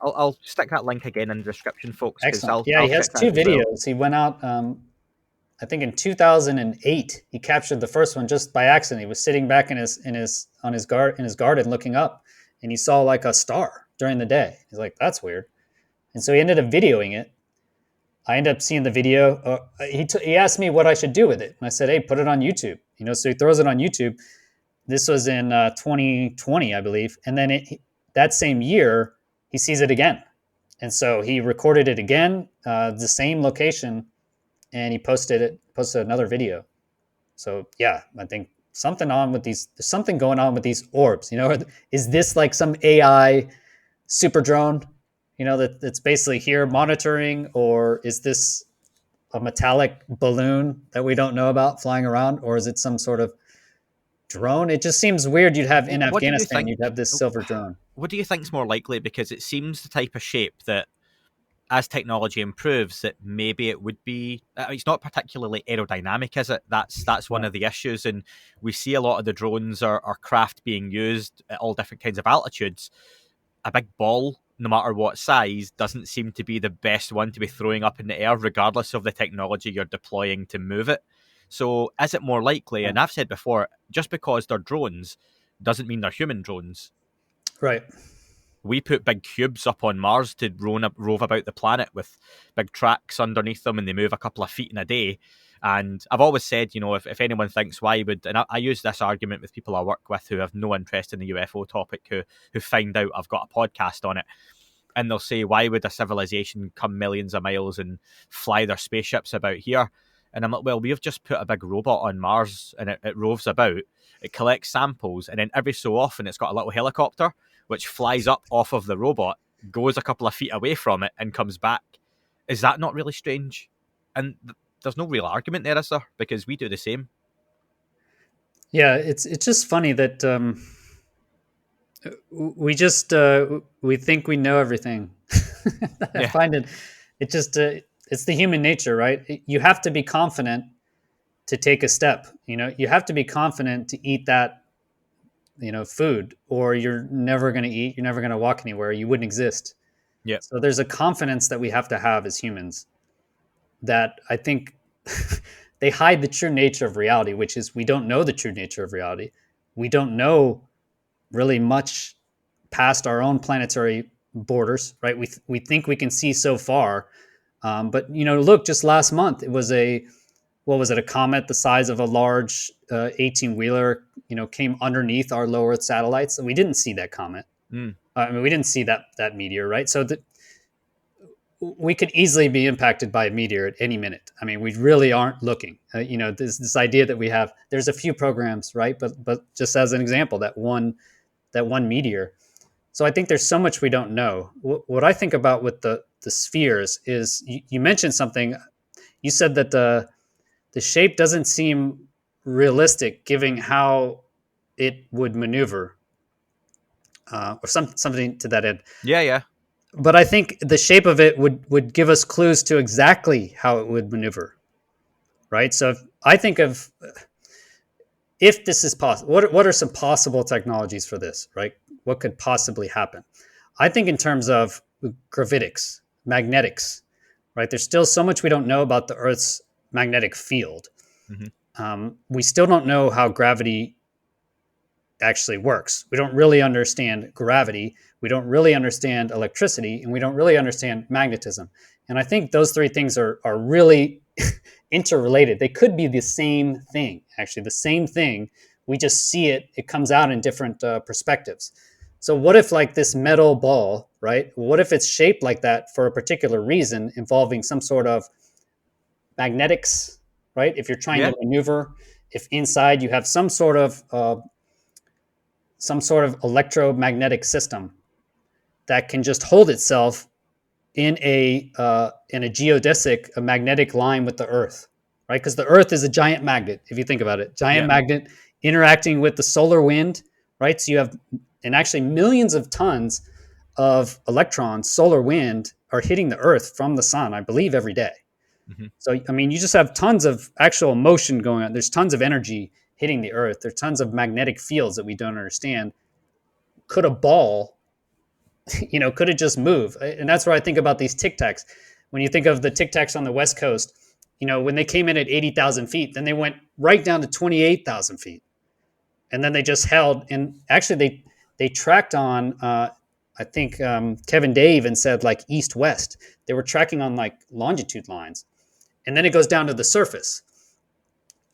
I'll stick that link again in the description, folks. Excellent. He has two videos. He went out, I think in 2008. He captured the first one just by accident. He was sitting back in his garden looking up, and he saw like a star during the day. He's like, that's weird. And so he ended up videoing it. I ended up seeing the video. He asked me what I should do with it, and I said, hey, put it on YouTube. So he throws it on YouTube. This was in 2020, I believe, and then that same year, he sees it again. And so he recorded it again, the same location, and he posted another video. So yeah, I think there's something going on with these orbs. Is this like some AI super drone, that's basically here monitoring, or is this a metallic balloon that we don't know about flying around, or is it some sort of drone? It just seems weird. You'd have in Afghanistan, you'd have this silver drone. What do you think is more likely? Because it seems the type of shape that, as technology improves, that maybe it would be. It's not particularly aerodynamic, is it? That's one of the issues, and we see a lot of the drones or craft being used at all different kinds of altitudes. A big ball, no matter what size, doesn't seem to be the best one to be throwing up in the air, regardless of the technology you're deploying to move it. So is it more likely, and I've said before, just because they're drones doesn't mean they're human drones. Right. We put big cubes up on Mars to rove about the planet with big tracks underneath them, and they move a couple of feet in a day. And I've always said, if anyone thinks why would, and I use this argument with people I work with who have no interest in the UFO topic, who find out I've got a podcast on it, and they'll say, why would a civilization come millions of miles and fly their spaceships about here? And I'm like, well, we've just put a big robot on Mars, and it roves about, it collects samples, and then every so often it's got a little helicopter which flies up off of the robot, goes a couple of feet away from it, and comes back. Is that not really strange? And there's no real argument there, is there? Because we do the same. Yeah, it's just funny that we think we know everything. I find it just it's the human nature, right? You have to be confident to take a step. You have to be confident to eat that food, or you're never going to eat, you're never going to walk anywhere, you wouldn't exist. Yeah. So there's a confidence that we have to have as humans that I think they hide the true nature of reality, which is we don't know the true nature of reality. We don't know really much past our own planetary borders, right? We think we can see so far, but look, just last month it was a comet the size of a large 18-wheeler, came underneath our low Earth satellites, and we didn't see that comet. I mean, we didn't see that meteor, right? So we could easily be impacted by a meteor at any minute. I mean, we really aren't looking. This idea that we have, there's a few programs, right? But just as an example, that one meteor. So I think there's so much we don't know. What I think about with the spheres is you mentioned something. You said that the shape doesn't seem realistic, given how it would maneuver, or something to that end. Yeah. But I think the shape of it would give us clues to exactly how it would maneuver, right? So I think of, if this is possible, what are some possible technologies for this, right? What could possibly happen? I think in terms of gravitics, magnetics, right? There's still so much we don't know about the Earth's magnetic field. Mm-hmm. We still don't know how gravity actually works. We don't really understand gravity. We don't really understand electricity, and we don't really understand magnetism. And I think those three things are really interrelated. They could be the same thing, actually, the same thing. We just see it. It comes out in different perspectives. So what if, like, this metal ball, right? What if it's shaped like that for a particular reason, involving some sort of magnetics, right? If you're trying to maneuver, if inside you have some sort of electromagnetic system that can just hold itself in a geodesic, a magnetic line with the Earth, right? Because the Earth is a giant magnet, if you think about it. Giant magnet interacting with the solar wind, right? So you have, and actually millions of tons of electrons, solar wind, are hitting the Earth from the sun, I believe, every day. Mm-hmm. So, I mean, you just have tons of actual motion going on. There's tons of energy hitting the Earth. There's tons of magnetic fields that we don't understand. Could a ball, could it just move? And that's what I think about these Tic Tacs. When you think of the Tic Tacs on the West Coast, when they came in at 80,000 feet, then they went right down to 28,000 feet. And then they just held. And actually, they tracked on, I think Kevin Day even said, like, east-west. They were tracking on, like, longitude lines. And then it goes down to the surface.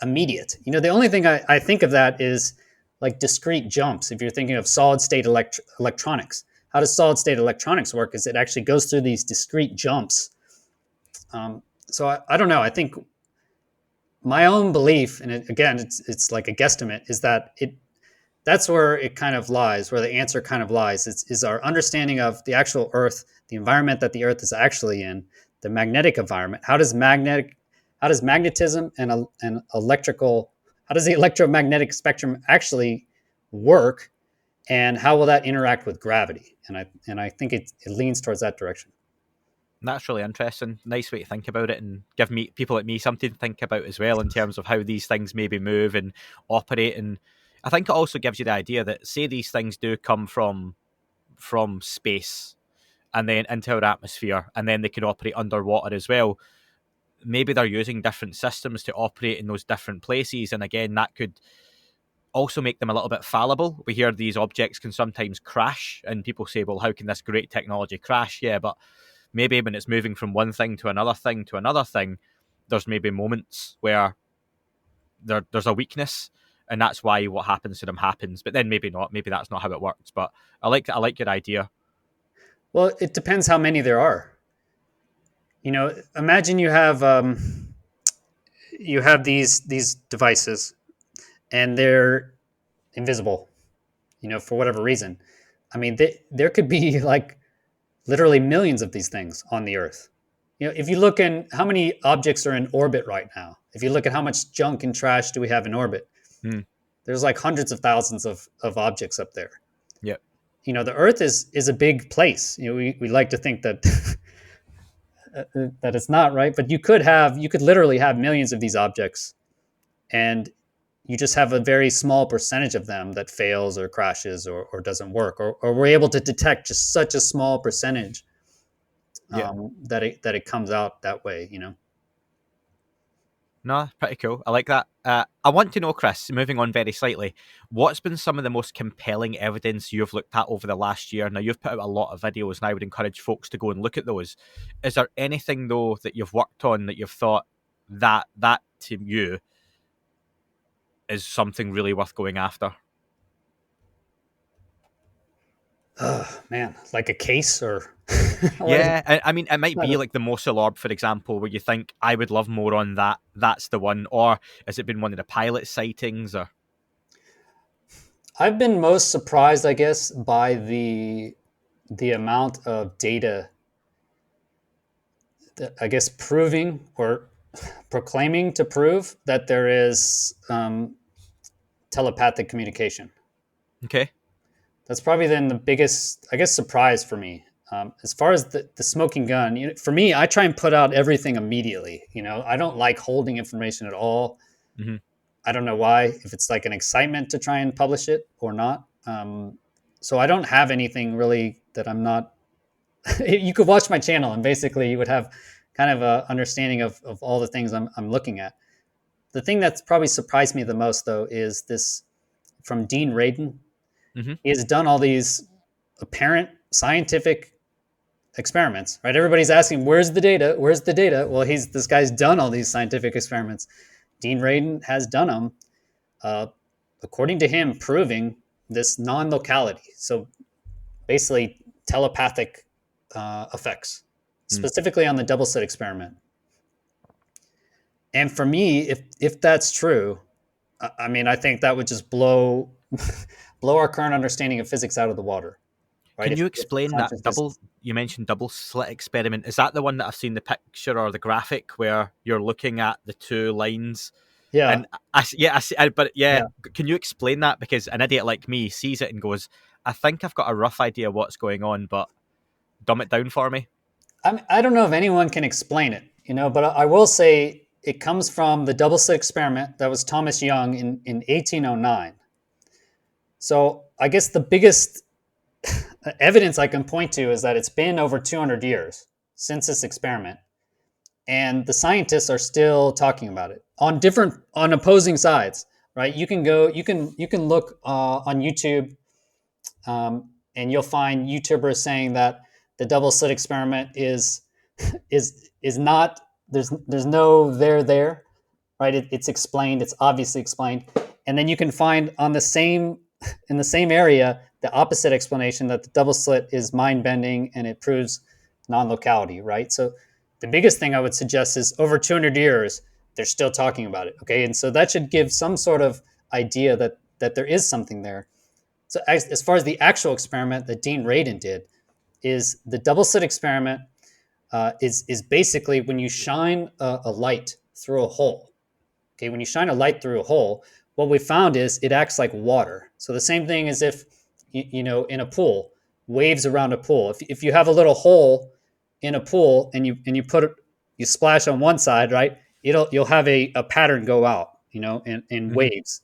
Immediate. The only thing I think of that is, like, discrete jumps. If you're thinking of solid state electronics, how does solid state electronics work? Is it actually goes through these discrete jumps. So I don't know. I think my own belief, and it's like a guesstimate, is that that's where it kind of lies, where the answer kind of lies. Is our understanding of the actual Earth, the environment that the Earth is actually in, the magnetic environment. How does magnetism and electrical, how does the electromagnetic spectrum actually work, and how will that interact with gravity? And I think it leans towards that direction. That's really interesting. Nice way to think about it, and give people like me something to think about as well, in terms of how these things maybe move and operate. And I think it also gives you the idea that, say these things do come from space and then into our atmosphere, and then they can operate underwater as well. Maybe they're using different systems to operate in those different places, and again, that could also make them a little bit fallible. We hear these objects can sometimes crash, and people say, well, how can this great technology crash? Yeah, but maybe when it's moving from one thing to another thing to another thing, there's maybe moments where there's a weakness, and that's why what happens to them happens. But then maybe not. Maybe that's not how it works. But I like your idea. Well, it depends how many there are. Imagine you have these devices, and they're invisible, for whatever reason. I mean, there could be, like, literally millions of these things on the Earth. If you look in how many objects are in orbit right now, if you look at how much junk and trash do we have in orbit, there's like hundreds of thousands of objects up there. Yeah. The Earth is a big place. We like to think that that it's not, right, but you could literally have millions of these objects, and you just have a very small percentage of them that fails or crashes or doesn't work, or we're able to detect just such a small percentage that it comes out that way, you know. No, pretty cool. I like that. I want to know, Chris, moving on very slightly, what's been some of the most compelling evidence you've looked at over the last year? Now, you've put out a lot of videos, and I would encourage folks to go and look at those. Is there anything, though, that you've worked on that you've thought that to you is something really worth going after? Oh, man, like a case or... Yeah, I mean, it might be like the Mosul Orb, for example, where you think, I would love more on that. That's the one. Or has it been one of the pilot sightings? Or I've been most surprised, I guess, by the amount of data that, I guess, proving or proclaiming to prove that there is telepathic communication. Okay. That's probably then the biggest, I guess, surprise for me. As far as the smoking gun, you know, for me, I try and put out everything immediately. You know, I don't like holding information at all. Mm-hmm. I don't know why, if it's like an excitement to try and publish it or not. So I don't have anything really that I'm not. You could watch my channel and basically you would have kind of a understanding of all the things I'm looking at. The thing that's probably surprised me the most, though, is this from Dean Radin. Mm-hmm. He has done all these apparent scientific experiments, right? Everybody's asking, where's the data? Where's the data? Well, this guy's done all these scientific experiments. Dean Radin has done them, according to him, proving this non-locality. So basically telepathic effects, specifically on the double slit experiment. And for me, if that's true, I mean, I think that would just blow our current understanding of physics out of the water. Right? Can you explain that you mentioned double slit experiment? Is that the one that I've seen the picture or the graphic where you're looking at the two lines? Yeah. And can you explain that? Because an idiot like me sees it and goes, I think I've got a rough idea what's going on, but dumb it down for me. I don't know if anyone can explain it, you know, but I will say it comes from the double slit experiment that was Thomas Young in 1809. So I guess the biggest evidence I can point to is that it's been over 200 years since this experiment, and the scientists are still talking about it on opposing sides. Right? You can look on YouTube, and you'll find YouTubers saying that the double slit experiment is not, there's no there, right? It's explained. It's obviously explained, and then you can find in the same area the opposite explanation, that the double slit is mind bending and it proves non-locality, right? So the biggest thing I would suggest is over 200 years, they're still talking about it, okay? And so that should give some sort of idea that there is something there. So as far as the actual experiment that Dean Radin did, is the double slit experiment is basically when you shine a light through a hole, okay? When you shine a light through a hole, what we found is it acts like water. So the same thing as if, you know, in a pool, waves around a pool. If you have a little hole in a pool and you splash on one side, right, you'll have a pattern go out, you know, in waves.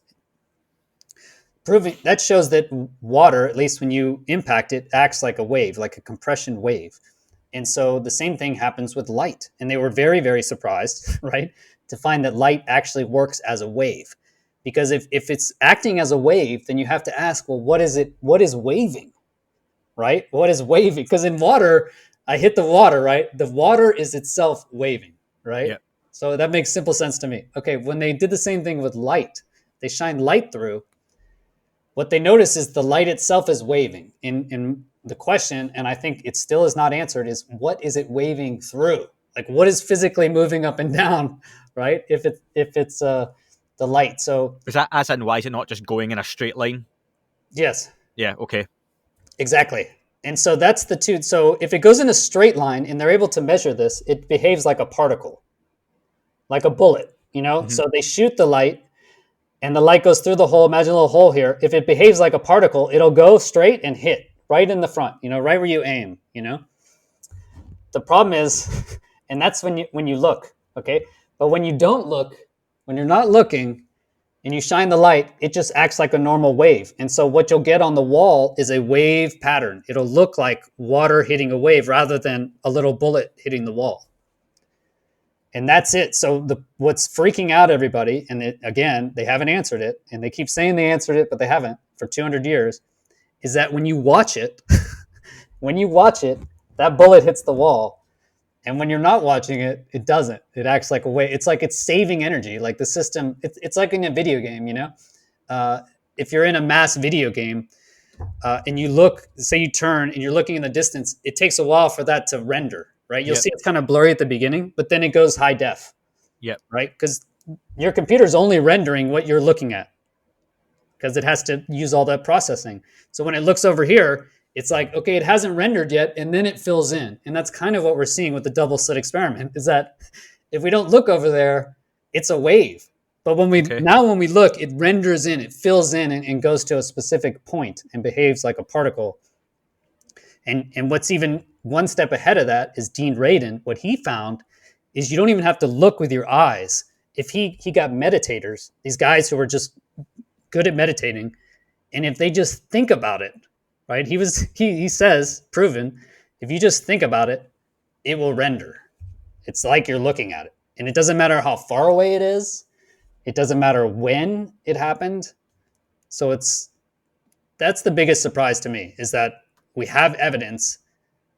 Proving that shows that water, at least when you impact it, acts like a wave, like a compression wave. And so the same thing happens with light. And they were very, very surprised, right, to find that light actually works as a wave. Because if it's acting as a wave, then you have to ask, well, what is waving, right? What is waving? Because in water, I hit the water, right? The water is itself waving, right? Yep. So that makes simple sense to me. Okay, when they did the same thing with light, they shine light through. What they notice is the light itself is waving. In the question, and I think it still is not answered, is what is it waving through? Like, what is physically moving up and down, right? If it's the light. So is that as in why is it not just going in a straight line? Yes. Yeah. Okay. Exactly. And so that's the two. So if it goes in a straight line and they're able to measure this, it behaves like a particle, like a bullet, you know? Mm-hmm. So they shoot the light and the light goes through the hole. Imagine a little hole here. If it behaves like a particle, it'll go straight and hit right in the front, you know, right where you aim, you know? The problem is, and that's when you look, okay? But when you don't look, when you're not looking and you shine the light, it just acts like a normal wave. And so what you'll get on the wall is a wave pattern. It'll look like water hitting a wave rather than a little bullet hitting the wall. And that's it. So what's freaking out everybody, and again, they haven't answered it, and they keep saying they answered it, but they haven't for 200 years, is that when you watch it, that bullet hits the wall. And when you're not watching it, it doesn't. It acts like a wave. It's like it's saving energy. Like the system, it's like in a video game, if you're in a mass video game and you look, say you turn and you're looking in the distance, it takes a while for that to render, right? You'll see it's kind of blurry at the beginning, but then it goes high def. Yep. Right? Because your computer's only rendering what you're looking at because it has to use all that processing. So when it looks over here, it's like, okay, it hasn't rendered yet, and then it fills in. And that's kind of what we're seeing with the double slit experiment, is that if we don't look over there, it's a wave. But when we look, it renders in, it fills in and goes to a specific point and behaves like a particle. And what's even one step ahead of that is Dean Radin. What he found is you don't even have to look with your eyes. If he got meditators, these guys who were just good at meditating, and if they just think about it, right? He says, proven, if you just think about it, it will render. It's like you're looking at it. And it doesn't matter how far away it is. It doesn't matter when it happened. So that's the biggest surprise to me, is that we have evidence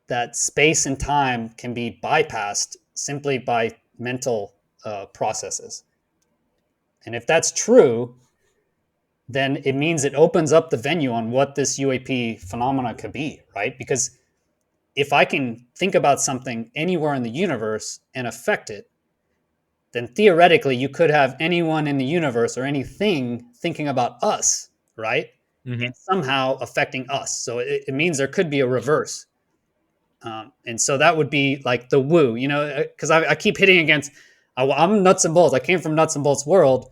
that space and time can be bypassed simply by mental processes. And if that's true, then it means it opens up the venue on what this UAP phenomena could be, right? Because if I can think about something anywhere in the universe and affect it, then theoretically you could have anyone in the universe or anything thinking about us, right? Mm-hmm. And somehow affecting us. So it means there could be a reverse. And so that would be like the woo, because I keep hitting against, I'm nuts and bolts. I came from nuts and bolts world.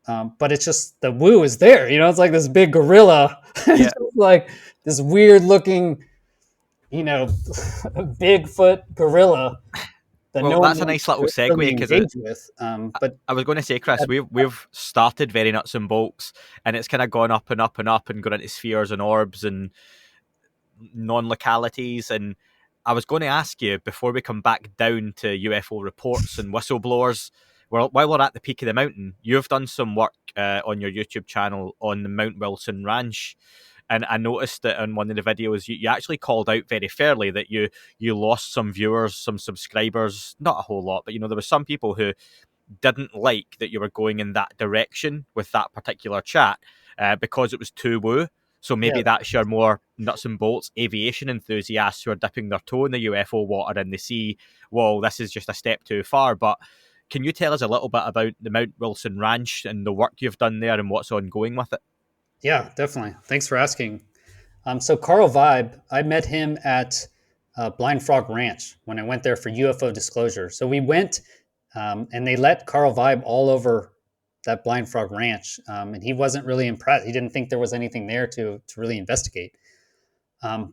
But it's just the woo is there, it's like this big gorilla, like this weird looking, Bigfoot gorilla. That's a nice little segue because but I was going to say, Chris, we've started very nuts and bolts, and it's kind of gone up and up and up and gone into spheres and orbs and non-localities. And I was going to ask you before we come back down to UFO reports and whistleblowers. Well, while we're at the peak of the mountain, you've done some work on your YouTube channel on the Mount Wilson Ranch. And I noticed that in one of the videos, you actually called out very fairly that you lost some viewers, some subscribers, not a whole lot, but, there were some people who didn't like that you were going in that direction with that particular chat because it was too woo. So maybe that's your more nuts and bolts aviation enthusiasts who are dipping their toe in the UFO water and they see, whoa, this is just a step too far. But can you tell us a little bit about the Mount Wilson Ranch and the work you've done there and what's ongoing with it? Yeah, definitely. Thanks for asking. So Carl Vibe, I met him at Blind Frog Ranch when I went there for UFO disclosure. So we went and they let Carl Vibe all over that Blind Frog Ranch. And he wasn't really impressed. He didn't think there was anything there to really investigate.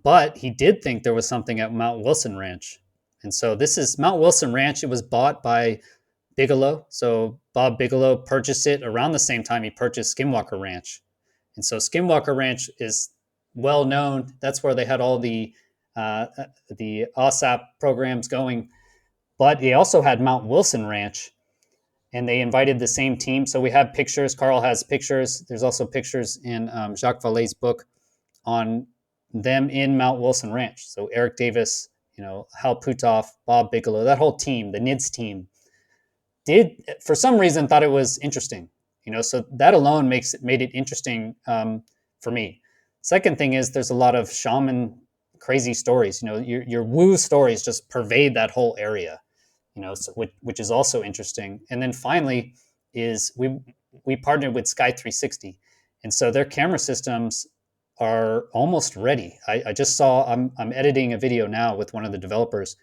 But he did think there was something at Mount Wilson Ranch. And so this is Mount Wilson Ranch. It was bought by Bigelow. So Bob Bigelow purchased it around the same time he purchased Skinwalker Ranch. And so Skinwalker Ranch is well known. That's where they had all the OSAP programs going. But they also had Mount Wilson Ranch, and they invited the same team. So we have pictures. Carl has pictures. There's also pictures in Jacques Vallée's book on them in Mount Wilson Ranch. So Eric Davis, Hal Puthoff, Bob Bigelow, that whole team, the NIDS team, did for some reason thought it was interesting, so that alone made it interesting for me. Second thing is there's a lot of shaman crazy stories, your woo stories just pervade that whole area, so, which is also interesting. And then finally is we partnered with Sky 360, and so their camera systems are almost ready. I just saw, I'm editing a video now with one of the developers,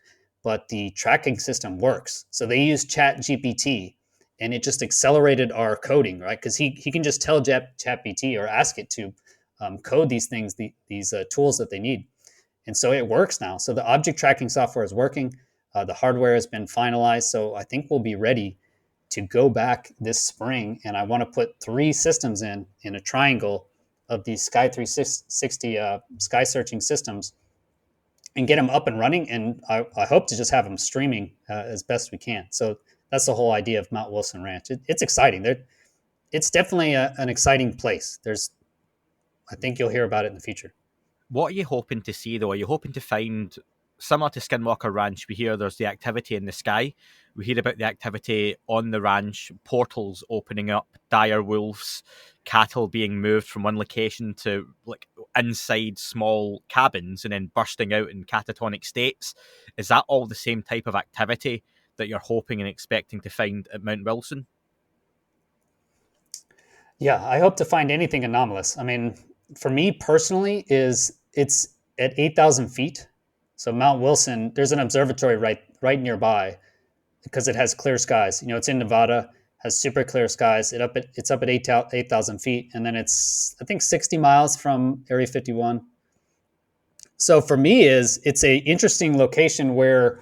but the tracking system works. So they use ChatGPT, and it just accelerated our coding, right? Because he can just tell ChatGPT or ask it to code these things, these tools that they need. And so it works now. So the object tracking software is working. The hardware has been finalized. So I think we'll be ready to go back this spring, and I want to put 3 systems in a triangle of these Sky 360 sky searching systems and get them up and running. And I hope to just have them streaming as best we can. So that's the whole idea of Mount Wilson Ranch. It's exciting. It's definitely an exciting place. I think you'll hear about it in the future. What are you hoping to see, though? Are you hoping to find, similar to Skinwalker Ranch, we hear there's the activity in the sky. We hear about the activity on the ranch, portals opening up, dire wolves, cattle being moved from one location to like inside small cabins and then bursting out in catatonic states. Is that all the same type of activity that you're hoping and expecting to find at Mount Wilson? Yeah, I hope to find anything anomalous. I mean, for me personally, it's at 8,000 feet. So Mount Wilson, there's an observatory right nearby because it has clear skies. It's in Nevada, has super clear skies. It's up at 8,000 feet, and then it's, I think, 60 miles from Area 51. So for me, it's a interesting location where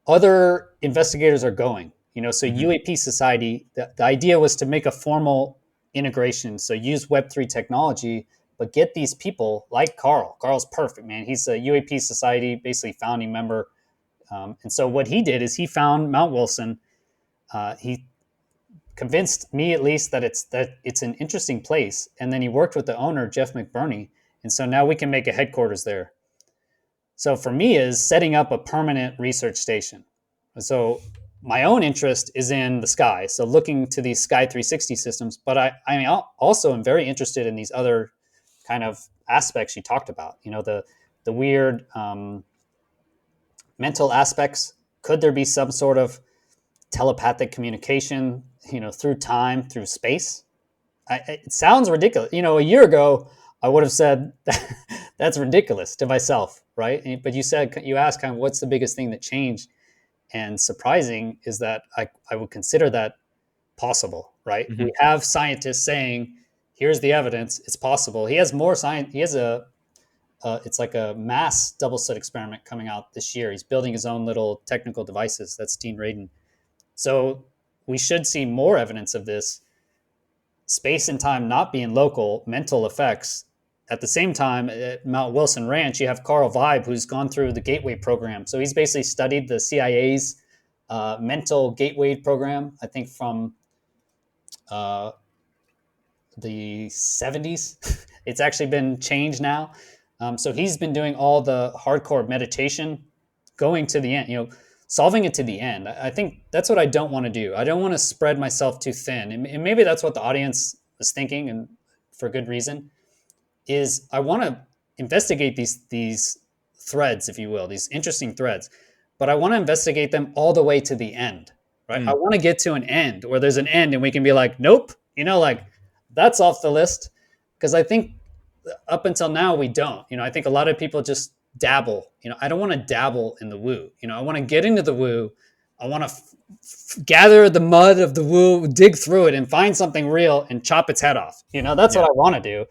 other investigators are going. So UAP Society, the idea was to make a formal integration. So use Web3 technology, but get these people like Carl. Carl's perfect, man. He's a UAP Society, basically founding member. And so what he did is he found Mount Wilson. He convinced me, at least, that it's an interesting place. And then he worked with the owner, Jeff McBurney. And so now we can make a headquarters there. So for me is setting up a permanent research station. So my own interest is in the sky. So looking to these Sky 360 systems, but I also am very interested in these other kind of aspects you talked about. The weird mental aspects. Could there be some sort of telepathic communication, through time, through space? It sounds ridiculous. A year ago, I would have said that's ridiculous to myself, right? But you asked kind of what's the biggest thing that changed, and surprising is that I would consider that possible, right? Mm-hmm. We have scientists saying, here's the evidence, it's possible. He has more science. He has it's like a mass double slit experiment coming out this year. He's building his own little technical devices. That's Dean Radin. So we should see more evidence of this. Space and time not being local, mental effects. At the same time, at Mount Wilson Ranch, you have Carl Vibe, who's gone through the Gateway program. So he's basically studied the CIA's mental Gateway program, I think from the 70s. It's actually been changed now. So he's been doing all the hardcore meditation, going to the end, solving it to the end. I think that's what I don't want to do. I don't want to spread myself too thin. And maybe that's what the audience is thinking, and for good reason, is I want to investigate these threads, if you will, these interesting threads, but I want to investigate them all the way to the end, right? I want to get to an end where there's an end and we can be like, nope, that's off the list. Because I think up until now, we don't. I think a lot of people just dabble. I don't want to dabble in the woo. I want to get into the woo. I want to gather the mud of the woo, dig through it, and find something real and chop its head off. That's what I want to do.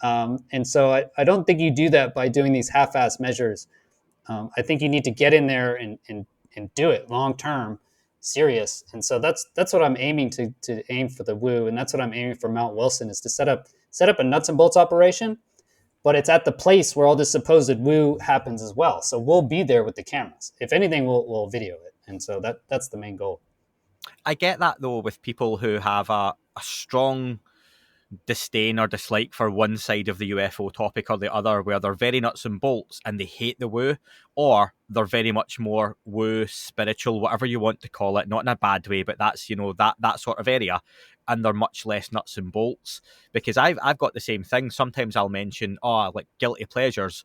And so I don't think you do that by doing these half-assed measures. I think you need to get in there and do it long-term, serious. And so that's what I'm aiming to aim for the woo. And that's what I'm aiming for Mount Wilson, is to set up a nuts and bolts operation, but it's at the place where all this supposed woo happens as well. So we'll be there with the cameras. If anything, we'll video it. And so that's the main goal. I get that, though, with people who have a strong disdain or dislike for one side of the UFO topic or the other, where they're very nuts and bolts and they hate the woo, or they're very much more woo, spiritual, whatever you want to call it, not in a bad way, but that's, that sort of area, and they're much less nuts and bolts. Because I've got the same thing. Sometimes I'll mention, like guilty pleasures.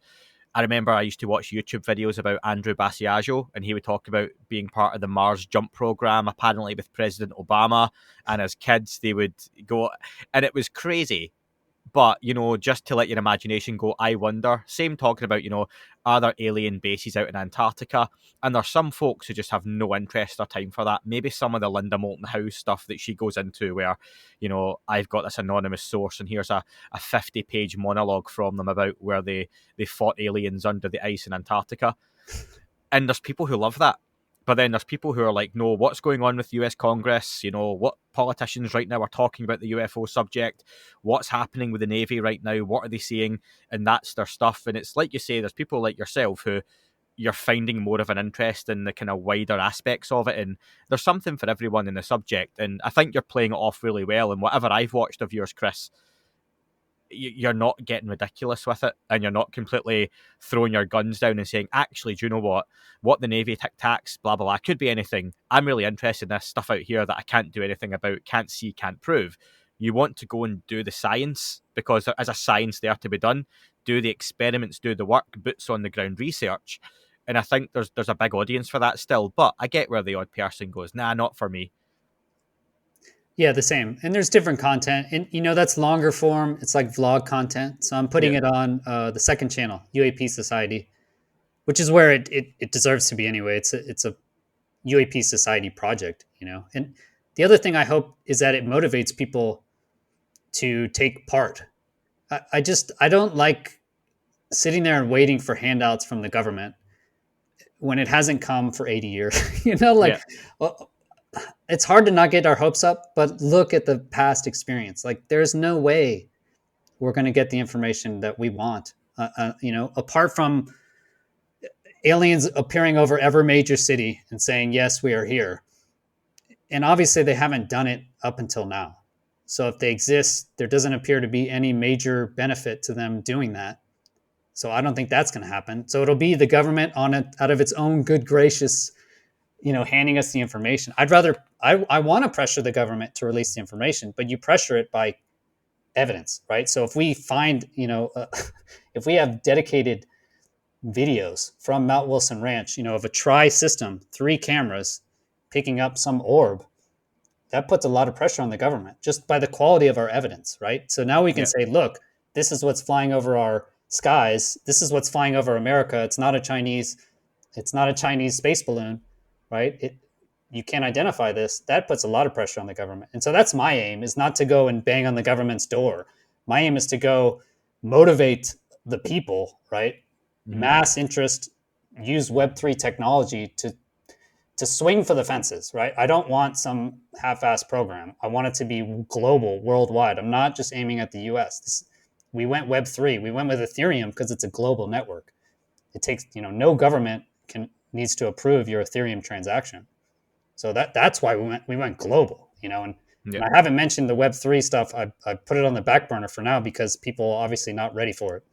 I remember I used to watch YouTube videos about Andrew Basiago, and he would talk about being part of the Mars jump program, apparently with President Obama, and as kids they would go, and it was crazy. But, just to let your imagination go, I wonder, same talking about, are there alien bases out in Antarctica? And there's some folks who just have no interest or time for that. Maybe some of the Linda Moulton Howe stuff that she goes into where, I've got this anonymous source and here's a 50-page monologue from them about where they fought aliens under the ice in Antarctica. And there's people who love that. But then there's people who are like, no, what's going on with US Congress? What politicians right now are talking about the UFO subject? What's happening with the Navy right now? What are they saying? And that's their stuff. And it's like you say, there's people like yourself who you're finding more of an interest in the kind of wider aspects of it. And there's something for everyone in the subject. And I think you're playing it off really well. And whatever I've watched of yours, Chris, you're not getting ridiculous with it, and you're not completely throwing your guns down and saying, actually, do you know what the Navy tic-tacs, blah, blah, blah, could be anything. I'm really interested in this stuff out here that I can't do anything about, can't see, can't prove. You want to go and do the science, because there is a science there to be done. Do the experiments, do the work, boots on the ground research. And I think there's a big audience for that still. But I get where the odd person goes, nah, not for me. Yeah, the same. And there's different content. And, that's longer form. It's like vlog content. So I'm putting it on the second channel, UAP Society, which is where it deserves to be anyway. It's a UAP Society project, And the other thing I hope is that it motivates people to take part. I don't like sitting there and waiting for handouts from the government when it hasn't come for 80 years. Well, it's hard to not get our hopes up, but look at the past experience. Like, there's no way we're going to get the information that we want, apart from aliens appearing over every major city and saying, yes, we are here. And obviously they haven't done it up until now. So if they exist, there doesn't appear to be any major benefit to them doing that. So I don't think that's going to happen. So it'll be the government out of its own good gracious, handing us the information. I want to pressure the government to release the information, but you pressure it by evidence, right? So if we find, if we have dedicated videos from Mount Wilson Ranch, of a tri-system, 3 cameras picking up some orb, that puts a lot of pressure on the government just by the quality of our evidence, right? So now we can say, look, this is what's flying over our skies. This is what's flying over America. It's not a Chinese space balloon. Right? You can't identify this. That puts a lot of pressure on the government. And so that's my aim, is not to go and bang on the government's door. My aim is to go motivate the people, right? Mm-hmm. Mass interest, use Web3 technology to swing for the fences, right? I don't want some half-assed program. I want it to be global, worldwide. I'm not just aiming at the US. We went Web3. We went with Ethereum because it's a global network. It takes, no government needs to approve your Ethereum transaction. So that's why we went global, and I haven't mentioned the Web3 stuff. I put it on the back burner for now because people are obviously not ready for it,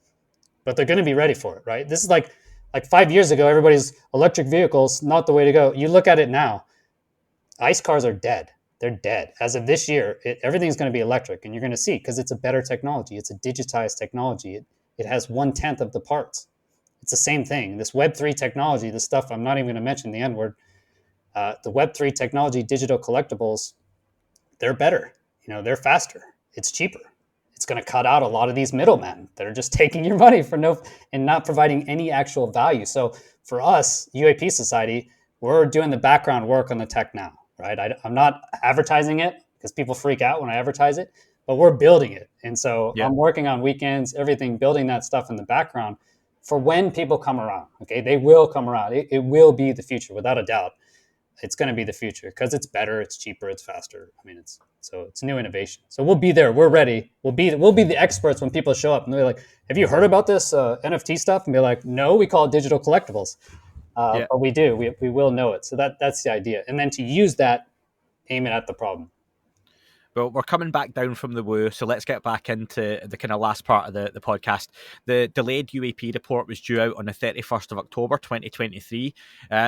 but they're going to be ready for it, right? This is like 5 years ago, everybody's electric vehicles, not the way to go. You look at it now, ICE cars are dead. They're dead. As of this year, everything's going to be electric, and you're going to see, because it's a better technology. It's a digitized technology. It has 1/10 of the parts. It's the same thing. This Web3 technology, this stuff, I'm not even going to mention the N-word. The Web3 technology, digital collectibles, they're better. They're faster. It's cheaper. It's going to cut out a lot of these middlemen that are just taking your money and not providing any actual value. So for us, UAP Society, we're doing the background work on the tech now, right? I'm not advertising it because people freak out when I advertise it, but we're building it. And so I'm working on weekends, everything, building that stuff in the background for when people come around. Okay, they will come around. It will be the future, without a doubt. It's going to be the future because it's better, it's cheaper, it's faster. I mean, it's new innovation. So we'll be there. We're ready. We'll be the experts when people show up and they're like, "Have you heard about this NFT stuff?" And be like, "No, we call it digital collectibles." But we do. We will know it. So that's the idea. And then to use that, aim it at the problem. Well, we're coming back down from the woo, so let's get back into the kind of last part of the podcast. The delayed UAP report was due out on the 31st of October, 2023.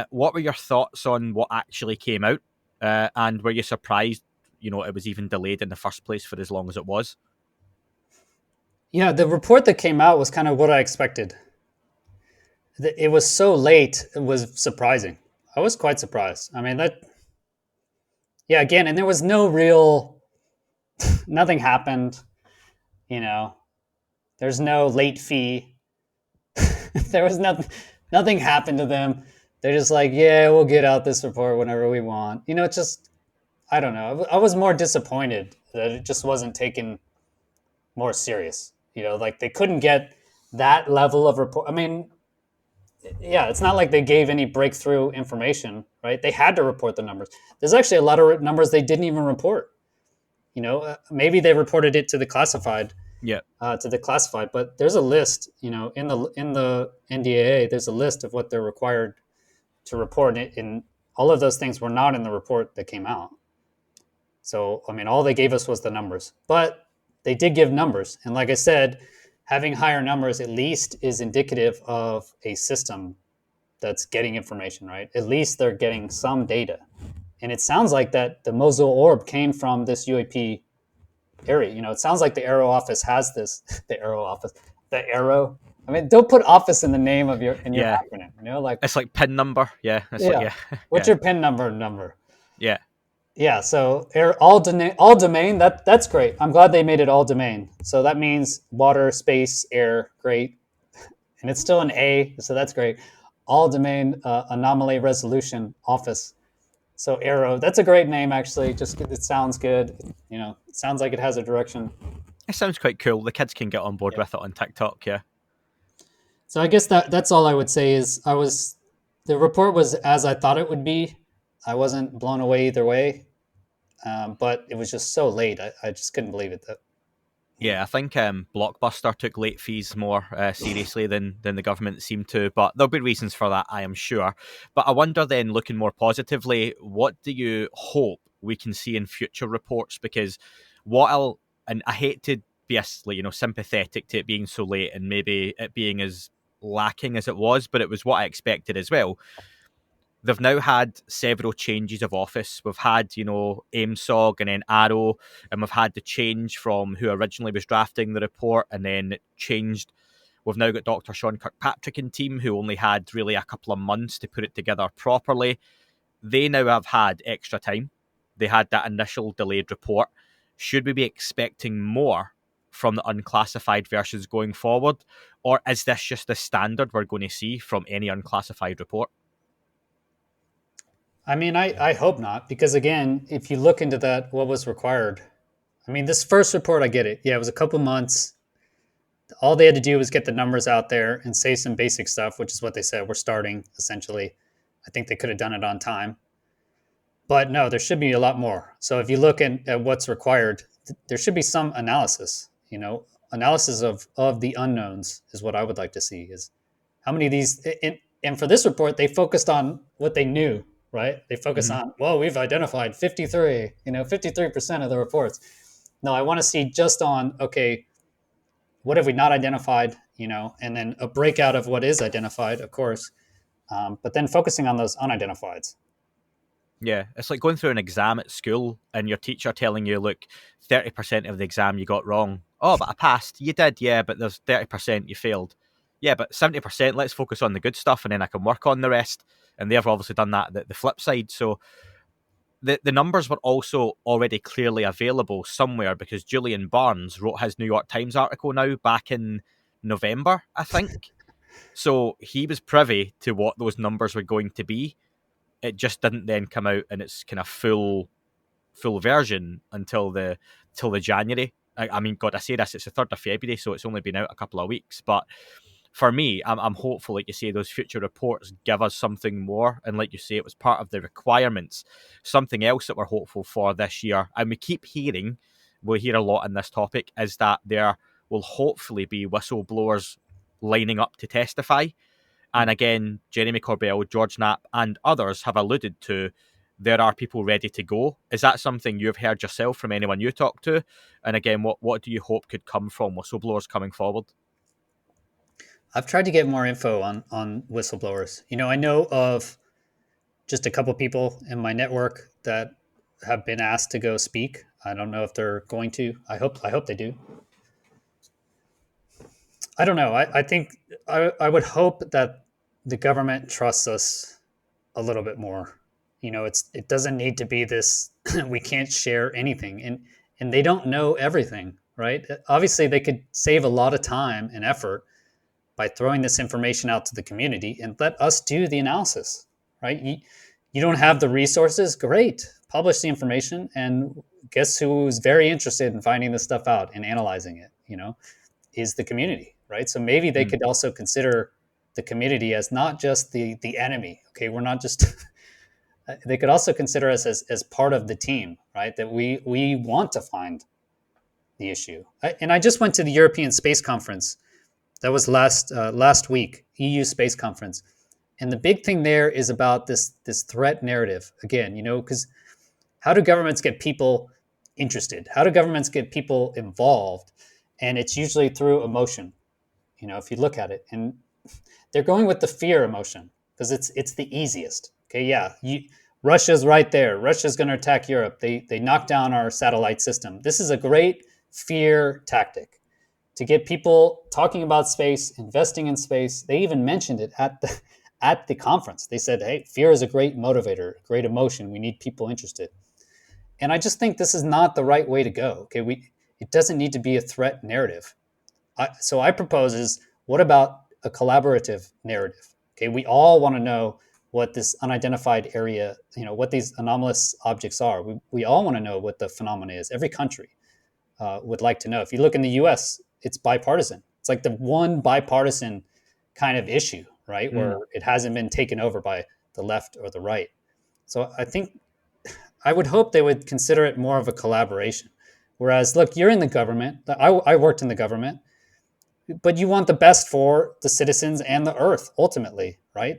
What were your thoughts on what actually came out? And were you surprised, it was even delayed in the first place for as long as it was? Yeah, the report that came out was kind of what I expected. It was so late, it was surprising. I was quite surprised. I mean, again, and there was no real... Nothing happened, there's no late fee. There was nothing happened to them. They're just like, yeah, we'll get out this report whenever we want. It's just, I don't know. I was more disappointed that it just wasn't taken more serious. Like they couldn't get that level of report. I mean, yeah, it's not like they gave any breakthrough information, right? They had to report the numbers. There's actually a lot of numbers they didn't even report. Maybe they reported it to the classified, Yeah. but there's a list, in the NDAA, there's a list of what they're required to report it, and all of those things were not in the report that came out. So, I mean, all they gave us was the numbers, but they did give numbers. And like I said, having higher numbers at least is indicative of a system that's getting information, right? At least they're getting some data. And it sounds like that the Mosul orb came from this UAP area. It sounds like the AARO office has this, the AARO office, the AARO. I mean, don't put office in the name of your Yeah. acronym, like It's like PIN number. Yeah. It's yeah. like, yeah. What's your PIN number? Yeah. Yeah, so all domain, that's great. I'm glad they made it all domain. So that means water, space, air, great. And it's still an A, so that's great. All domain anomaly resolution office. So AARO, that's a great name actually. Just it sounds good. It sounds like it has a direction. It sounds quite cool. The kids can get on board with it on TikTok, yeah. So I guess that's all I would say is the report was as I thought it would be. I wasn't blown away either way. But it was just so late. I just couldn't believe it. Yeah, I think Blockbuster took late fees more seriously than the government seemed to, but there'll be reasons for that, I am sure. But I wonder then, looking more positively, what do you hope we can see in future reports? Because and I hate to be sympathetic to it being so late and maybe it being as lacking as it was, but it was what I expected as well. They've now had several changes of office. We've had, AIMSOG and then AARO, and we've had the change from who originally was drafting the report, and then it changed. We've now got Dr. Sean Kirkpatrick and team, who only had really a couple of months to put it together properly. They now have had extra time. They had that initial delayed report. Should we be expecting more from the unclassified versions going forward? Or is this just the standard we're going to see from any unclassified report? I mean, I hope not, because again, if you look into that, what was required? I mean, this first report, I get it. Yeah, it was a couple months. All they had to do was get the numbers out there and say some basic stuff, which is what they said. We're starting, essentially. I think they could have done it on time. But no, there should be a lot more. So if you look at what's required, there should be some analysis, analysis of the unknowns is what I would like to see, is how many of these, and for this report, they focused on what they knew, right? They focus on, well, we've identified 53% of the reports. No, I want to see just on, okay, what have we not identified, and then a breakout of what is identified, of course, but then focusing on those unidentifieds. Yeah, it's like going through an exam at school and your teacher telling you, look, 30% of the exam you got wrong. Oh, but I passed. You did, yeah, but there's 30% you failed. Yeah, but 70%, let's focus on the good stuff and then I can work on the rest. And they've obviously done that the flip side. So the numbers were also already clearly available somewhere because Julian Barnes wrote his New York Times article now back in November, I think. So he was privy to what those numbers were going to be. It just didn't then come out in its kind of full version until the January. I mean, God, I say this, it's the 3rd of February, so it's only been out a couple of weeks. But for me, I'm hopeful, like you say, those future reports give us something more. And like you say, it was part of the requirements. Something else that we're hopeful for this year, and we keep hearing, we'll hear a lot in this topic, is that there will hopefully be whistleblowers lining up to testify. And again, Jeremy Corbell, George Knapp, and others have alluded to there are people ready to go. Is that something you've heard yourself from anyone you talk to? And again, what do you hope could come from whistleblowers coming forward? I've tried to get more info on whistleblowers. I know of just a couple people in my network that have been asked to go speak. I don't know if they're going to. I hope they do. I don't know. I think I would hope that the government trusts us a little bit more. It doesn't need to be this we can't share anything, and they don't know everything, right? Obviously, they could save a lot of time and effort by throwing this information out to the community and let us do the analysis, right? You don't have the resources, great. Publish the information, and guess who's very interested in finding this stuff out and analyzing it, is the community, right? So maybe they could also consider the community as not just the enemy. Okay, we're not just. They could also consider us as part of the team, right? That we want to find the issue. And I just went to the European Space Conference. That was last week, EU Space Conference, and the big thing there is about this threat narrative. Again, because how do governments get people interested? How do governments get people involved? And it's usually through emotion. If you look at it, and they're going with the fear emotion because it's the easiest. Okay, yeah, Russia's right there. Russia's going to attack Europe. They knock down our satellite system. This is a great fear tactic to get people talking about space, investing in space. They even mentioned it at the conference. They said, "Hey, fear is a great motivator, great emotion. We need people interested." And I just think this is not the right way to go. Okay, it doesn't need to be a threat narrative. So I propose is, what about a collaborative narrative? Okay, we all want to know what this unidentified area, what these anomalous objects are. We all want to know what the phenomena is. Every country would like to know. If you look in the U.S., it's bipartisan. It's like the one bipartisan kind of issue, right? Where it hasn't been taken over by the left or the right. So I would hope they would consider it more of a collaboration. Whereas, look, you're in the government. I worked in the government, but you want the best for the citizens and the Earth, ultimately, right?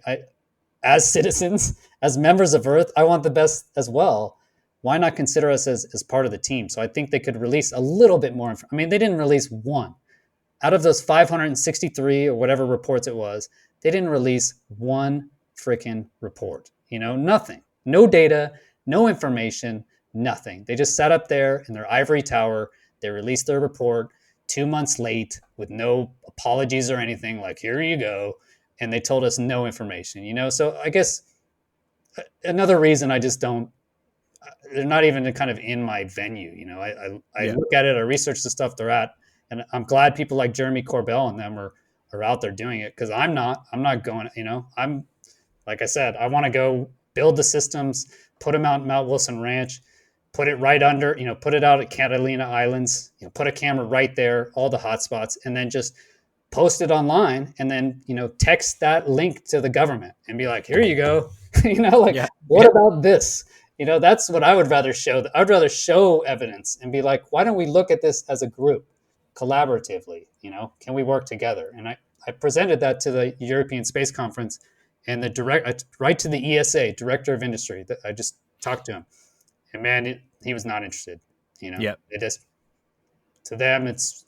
As citizens, as members of Earth, I want the best as well. Why not consider us as part of the team? So I think they could release a little bit more. I mean, they didn't release one. Out of those 563 or whatever reports it was, they didn't release one freaking report. Nothing. No data, no information, nothing. They just sat up there in their ivory tower. They released their report 2 months late with no apologies or anything, like, here you go. And they told us no information, So I guess another reason I just don't, they're not even kind of in my venue. I look at it, I research the stuff they're at, and I'm glad people like Jeremy Corbell and them are out there doing it, because I'm not going, I'm, like I said, I want to go build the systems, put them out in Mount Wilson Ranch, put it right under, put it out at Catalina Islands, put a camera right there, all the hotspots, and then just post it online, and then, text that link to the government and be like, here you go. What about this? That's what I would rather show. I would rather show evidence and be like, why don't we look at this as a group, collaboratively? Can we work together? And I presented that to the European Space Conference, and right to the ESA, Director of Industry. That I just talked to him, and man, he was not interested. It just, to them, it's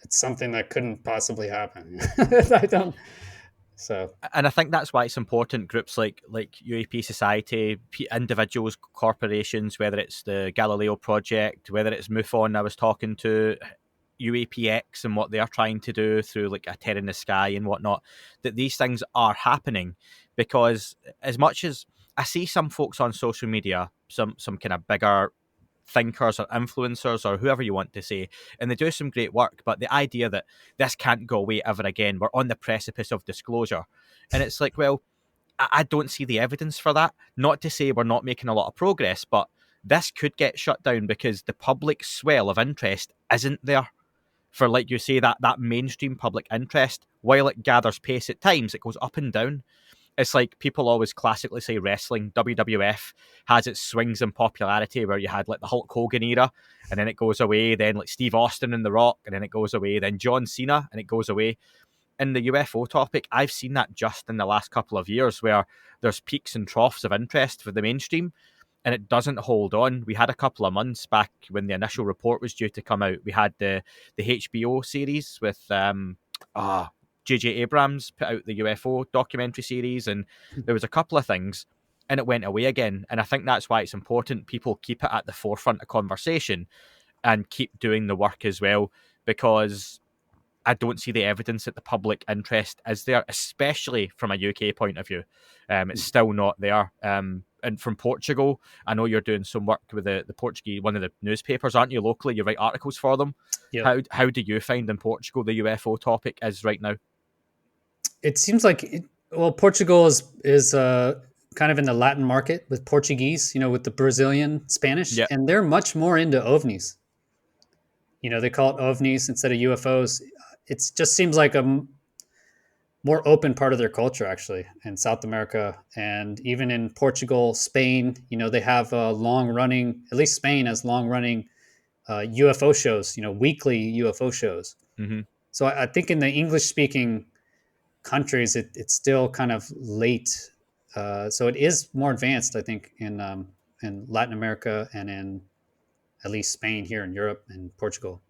something that couldn't possibly happen. I don't. So, and I think that's why it's important. Groups like UAP Society, individuals, corporations, whether it's the Galileo Project, whether it's MUFON, I was talking to UAPX and what they are trying to do through like a Terra in the Sky and whatnot, that these things are happening. Because as much as I see some folks on social media, some kind of bigger thinkers or influencers or whoever you want to say, and they do some great work, but the idea that this can't go away ever again, we're on the precipice of disclosure, and it's like, well, I don't see the evidence for that. Not to say we're not making a lot of progress, but this could get shut down because the public swell of interest isn't there for, like you say, that mainstream public interest. While it gathers pace at times, it goes up and down. It's like people always classically say wrestling, WWF has its swings in popularity, where you had like the Hulk Hogan era, and then it goes away, then like Steve Austin and The Rock, and then it goes away, then John Cena, and it goes away. In the UFO topic, I've seen that just in the last couple of years, where there's peaks and troughs of interest for the mainstream, and it doesn't hold on. We had a couple of months back when the initial report was due to come out. We had the HBO series with J.J. Abrams put out the UFO documentary series, and there was a couple of things, and it went away again. And I think that's why it's important people keep it at the forefront of conversation and keep doing the work as well, because I don't see the evidence that the public interest is there, especially from a UK point of view. It's still not there. And from Portugal, I know you're doing some work with the Portuguese, one of the newspapers, aren't you, locally? You write articles for them. Yep. How do you find in Portugal the UFO topic is right now? It seems like, Portugal is kind of in the Latin market with Portuguese, with the Brazilian Spanish, yep. And they're much more into OVNIs. They call it OVNIs instead of UFOs. It just seems like more open part of their culture, actually, in South America. And even in Portugal, Spain, they have long running, at least Spain has long running UFO shows, weekly UFO shows. Hmm. So I think in the English speaking countries, it's still kind of late. So it is more advanced, I think, in Latin America and in at least Spain here in Europe and Portugal.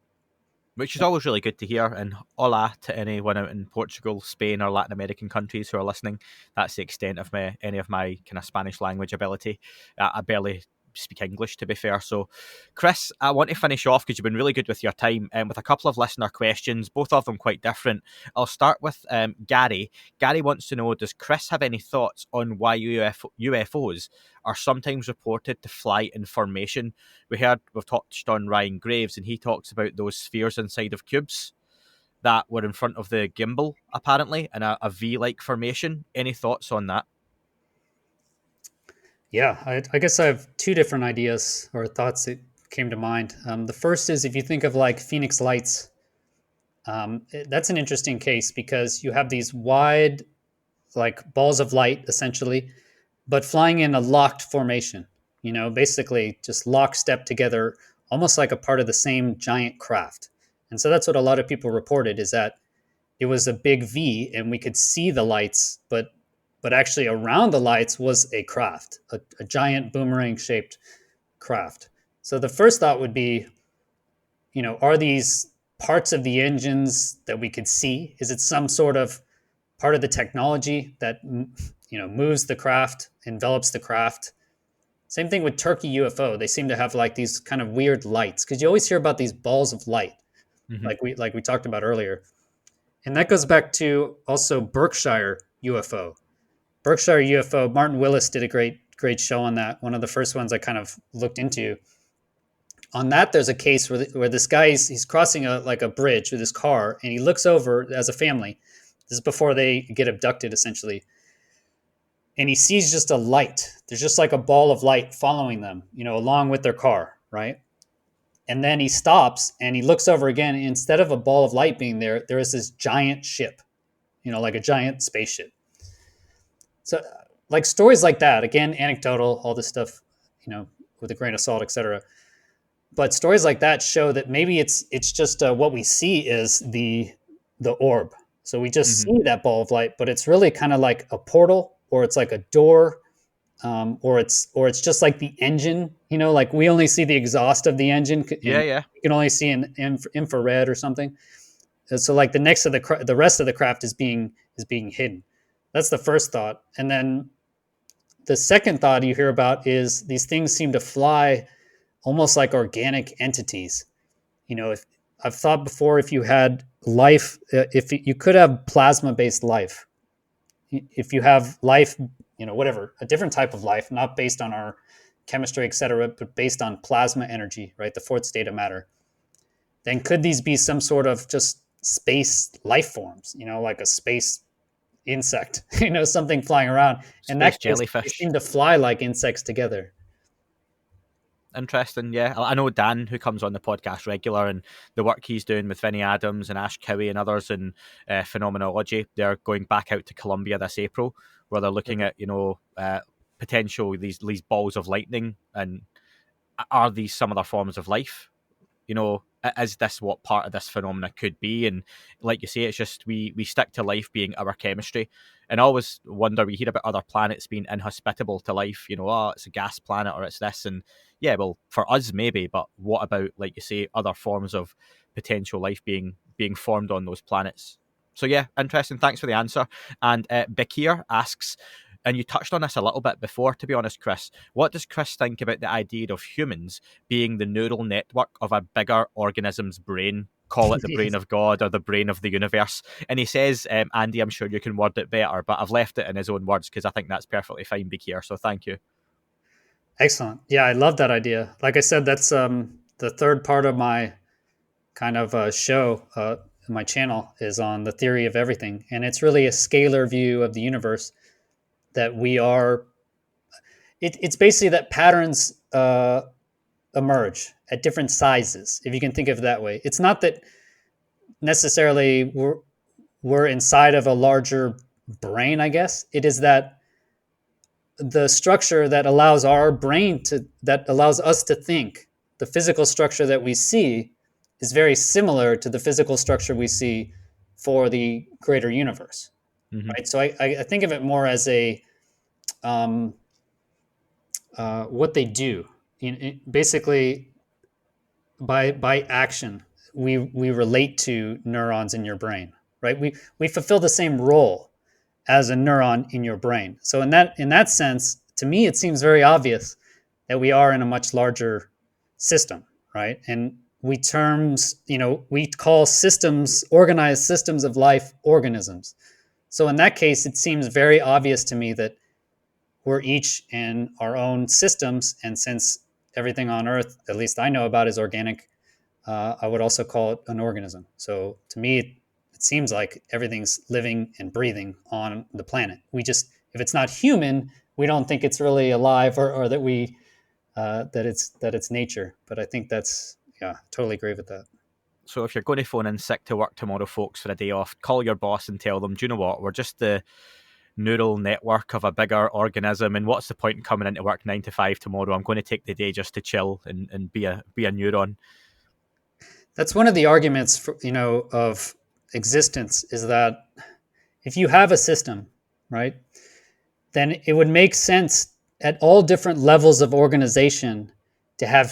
Which is always really good to hear. And hola to anyone out in Portugal, Spain, or Latin American countries who are listening. That's the extent of any of my kind of Spanish language ability. I barely speak English, to be fair. So, Chris, I want to finish off because you've been really good with your time with a couple of listener questions, both of them quite different. I'll start with Gary. Gary wants to know, does Chris have any thoughts on why UFOs are sometimes reported to fly in formation? We've touched on Ryan Graves, and he talks about those spheres inside of cubes that were in front of the gimbal, apparently, in a V-like formation. Any thoughts on that? Yeah, I guess I have two different ideas or thoughts that came to mind. The first is if you think of like Phoenix Lights, that's an interesting case because you have these wide, like balls of light, essentially, but flying in a locked formation, basically just lockstep together, almost like a part of the same giant craft. And so that's what a lot of people reported, is that it was a big V and we could see the lights, but actually around the lights was a craft, a giant boomerang shaped craft. So the first thought would be, are these parts of the engines that we could see? Is it some sort of part of the technology that moves the craft, envelops the craft? Same thing with Turkey UFO. They seem to have like these kind of weird lights because you always hear about these balls of light, like we talked about earlier. And that goes back to also Berkshire UFO. Berkshire UFO, Martin Willis did a great show on that. One of the first ones I kind of looked into. On that, there's a case where this guy he's crossing a bridge with his car, and he looks over as a family. This is before they get abducted, essentially, and he sees just a light. There's just like a ball of light following them, along with their car, right? And then he stops and he looks over again. And instead of a ball of light being there, there is this giant ship, like a giant spaceship. So, like stories like that, again, anecdotal, all this stuff, with a grain of salt, etc. But stories like that show that maybe it's just what we see is the orb. So we just see that ball of light, but it's really kind of like a portal, or it's like a door, or it's just like the engine. Like we only see the exhaust of the engine. Yeah. You can only see in infrared or something. So like the rest of the craft is being hidden. That's the first thought, and then the second thought you hear about is these things seem to fly almost like organic entities. If I've thought before, if you had life, if you could have plasma-based life, if you have life, whatever, a different type of life, not based on our chemistry, etc., but based on plasma energy, right, the fourth state of matter, then could these be some sort of just space life forms, like a space insect, something flying around, and Space that jellyfish. They seem to fly like insects together. Interesting, yeah. I know Dan, who comes on the podcast regular, and the work he's doing with Vinnie Adams and Ash Cowie and others in phenomenology. They're going back out to Colombia this April, where they're looking at potential these balls of lightning, and are these some other forms of life? Is this what part of this phenomena could be? And like you say, it's just we stick to life being our chemistry. And I always wonder, we hear about other planets being inhospitable to life, it's a gas planet or it's this. And yeah, well, for us maybe, but what about, like you say, other forms of potential life being formed on those planets? So yeah, interesting. Thanks for the answer. And Bakir asks, and you touched on this a little bit before, to be honest, Chris. What does Chris think about the idea of humans being the neural network of a bigger organism's brain? Call it the brain of God or the brain of the universe. And he says, Andy, I'm sure you can word it better, but I've left it in his own words because I think that's perfectly fine, Bakir. So thank you. Excellent. Yeah, I love that idea. Like I said, that's the third part of my kind of show. My channel is on the theory of everything, and it's really a scalar view of the universe. That we are, it's basically that patterns emerge at different sizes, if you can think of it that way. It's not that necessarily we're inside of a larger brain, I guess. It is that the structure that allows our brain that allows us to think, the physical structure that we see is very similar to the physical structure we see for the greater universe, right? So I think of it more as a what they do. Basically, by action, we relate to neurons in your brain, right? We fulfill the same role as a neuron in your brain. So in that sense, to me, it seems very obvious that we are in a much larger system, right? And we call systems, organized systems of life, organisms. So in that case, it seems very obvious to me that we're each in our own systems. And since everything on Earth, at least I know about, is organic, I would also call it an organism. So to me, it seems like everything's living and breathing on the planet. If it's not human, we don't think it's really alive, or that that it's nature. But I think totally agree with that. So if you're going to phone in sick to work tomorrow, folks, for a day off, call your boss and tell them, do you know what? We're just the neural network of a bigger organism, and what's the point in coming into work 9 to 5 tomorrow? I'm going to take the day just to chill and be a neuron. That's one of the arguments of existence, is that if you have a system, right, then it would make sense at all different levels of organization to have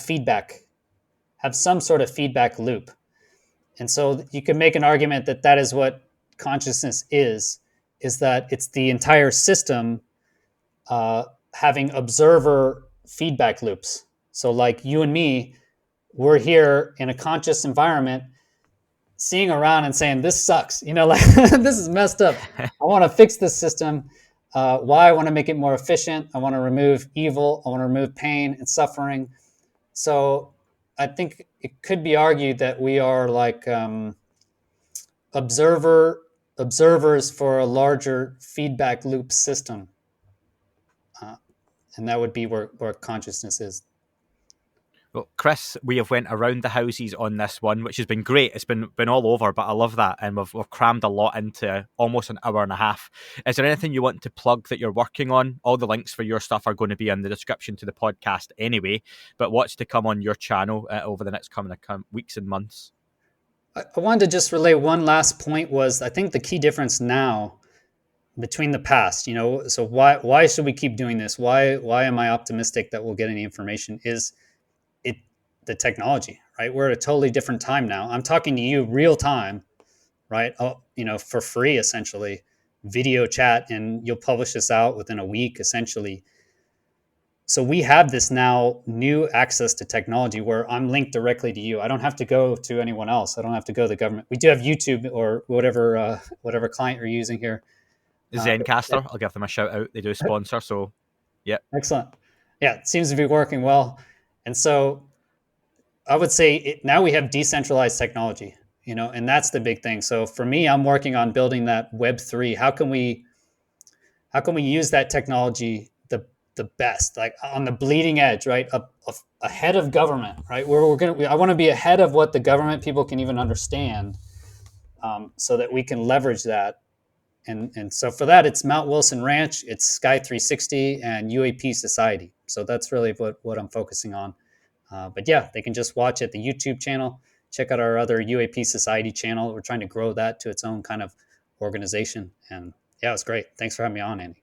some sort of feedback loop. And so you can make an argument that is what consciousness is that it's the entire system having observer feedback loops. So like you and me, we're here in a conscious environment, seeing around and saying, this sucks, this is messed up. I want to fix this system. Why? I want to make it more efficient. I want to remove evil. I want to remove pain and suffering. So I think it could be argued that we are like observers for a larger feedback loop system. And that would be where consciousness is. Well, Chris, we have went around the houses on this one, which has been great. It's been all over, but I love that. And we've crammed a lot into almost an hour and a half. Is there anything you want to plug that you're working on? All the links for your stuff are going to be in the description to the podcast anyway. But what's to come on your channel over the next coming weeks and months? I wanted to just relay one last point. Was I think the key difference now between the past, so why should we keep doing this? Why am I optimistic that we'll get any information? Is the technology, right? We're at a totally different time now. I'm talking to you real time, right? For free, essentially, video chat, and you'll publish this out within a week, essentially. So we have this now new access to technology where I'm linked directly to you. I don't have to go to anyone else. I don't have to go to the government. We do have YouTube or whatever client you're using here. Zencastr, I'll give them a shout out. They do sponsor, so yeah. Excellent. Yeah, it seems to be working well. And so I would say now we have decentralized technology, and that's the big thing. So for me, I'm working on building that Web3. How can we use that technology the best, like on the bleeding edge, right? Ahead of government, right? I want to be ahead of what the government people can even understand, so that we can leverage that. And so for that, it's Mount Wilson Ranch, it's Sky 360, and UAP Society. So that's really what I'm focusing on. But yeah, they can just watch at the YouTube channel, check out our other UAP Society channel. We're trying to grow that to its own kind of organization. And yeah, it was great. Thanks for having me on, Andy.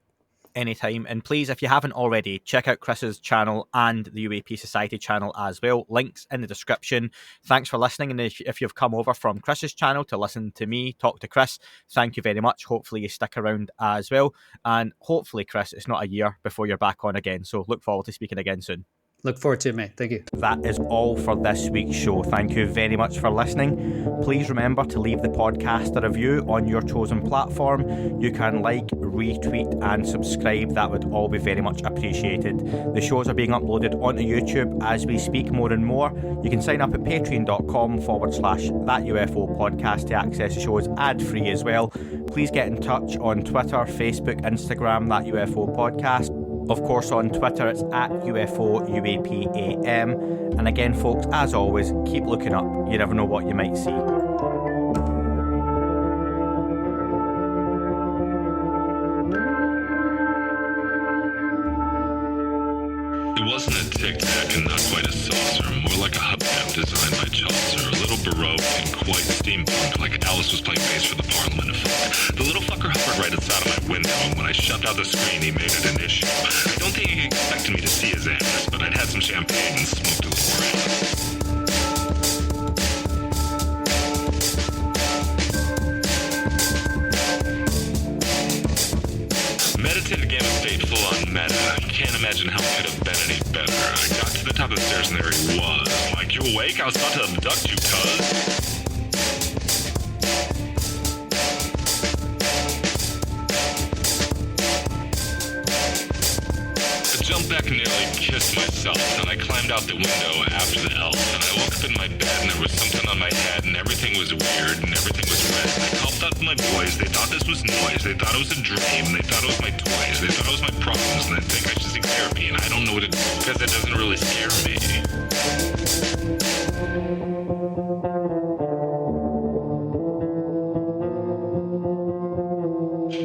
Anytime. And please, if you haven't already, check out Chris's channel and the UAP Society channel as well. Links in the description. Thanks for listening. And if you've come over from Chris's channel to listen to me talk to Chris, thank you very much. Hopefully you stick around as well. And hopefully, Chris, it's not a year before you're back on again. So look forward to speaking again soon. Look forward to it, mate. Thank you. That is all for this week's show. Thank you very much for listening. Please remember to leave the podcast a review on your chosen platform. You can like, retweet and subscribe. That would all be very much appreciated. The shows are being uploaded onto YouTube as we speak more and more. You can sign up at patreon.com/That UFO Podcast to access the shows ad-free as well. Please get in touch on Twitter, Facebook, Instagram, That UFO Podcast. Of course, on Twitter, it's at UFO UAP AM. And again, folks, as always, keep looking up. You never know what you might see. It wasn't a tic-tac and not quite a saucer, more like a hubcap designed by Chaucer, a little baroque and quite steampunk, like Alice was playing bass for the Parliament of Folk. The little fucker hovered right outside of my window, and when I shoved out the screen, he made it an issue. I don't think he expected me to see his ass, but I'd had some champagne and smoked a little around. Meditative game of state full on meta. Can't imagine how it could have been any better. I got to the top of the stairs and there he was. Like, you awake? I was about to abduct you, cuz. I jumped back and nearly kissed myself, and I climbed out the window after the elf, and I woke up in my bed and there was something on my head and everything was weird and everything was red. And I called out to my boys, they thought this was noise, they thought it was a dream, they thought it was my toys, they thought it was my problems, and they think I should seek therapy, and I don't know what to do because it doesn't really scare me.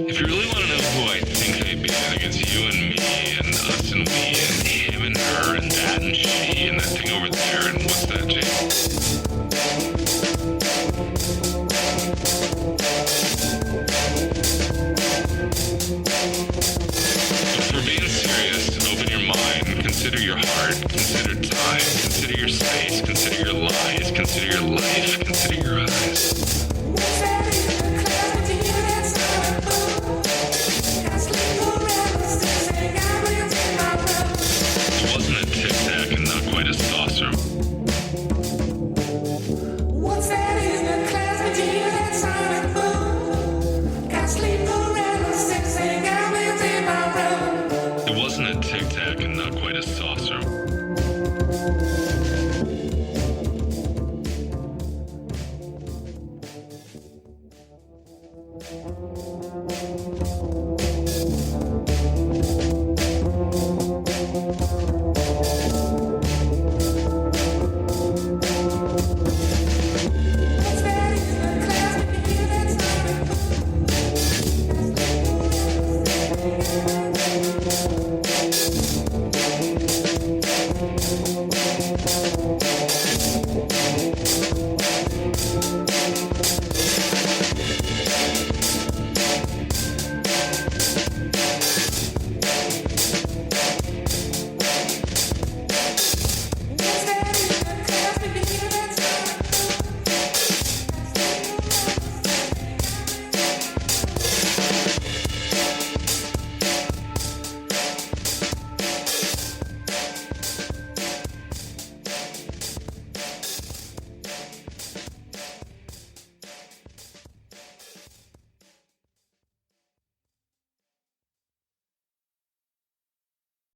If you really want to know who I think I be, I think it's you and me and us and we and him and her and that and she and that thing over there and what's that, Jake? But if we're being serious, open your mind, consider your heart, consider time, consider your space, consider your lies, consider your life, consider your eyes. It wasn't a tic-tac and not quite a saucer. It wasn't a tic-tac and not quite a saucer.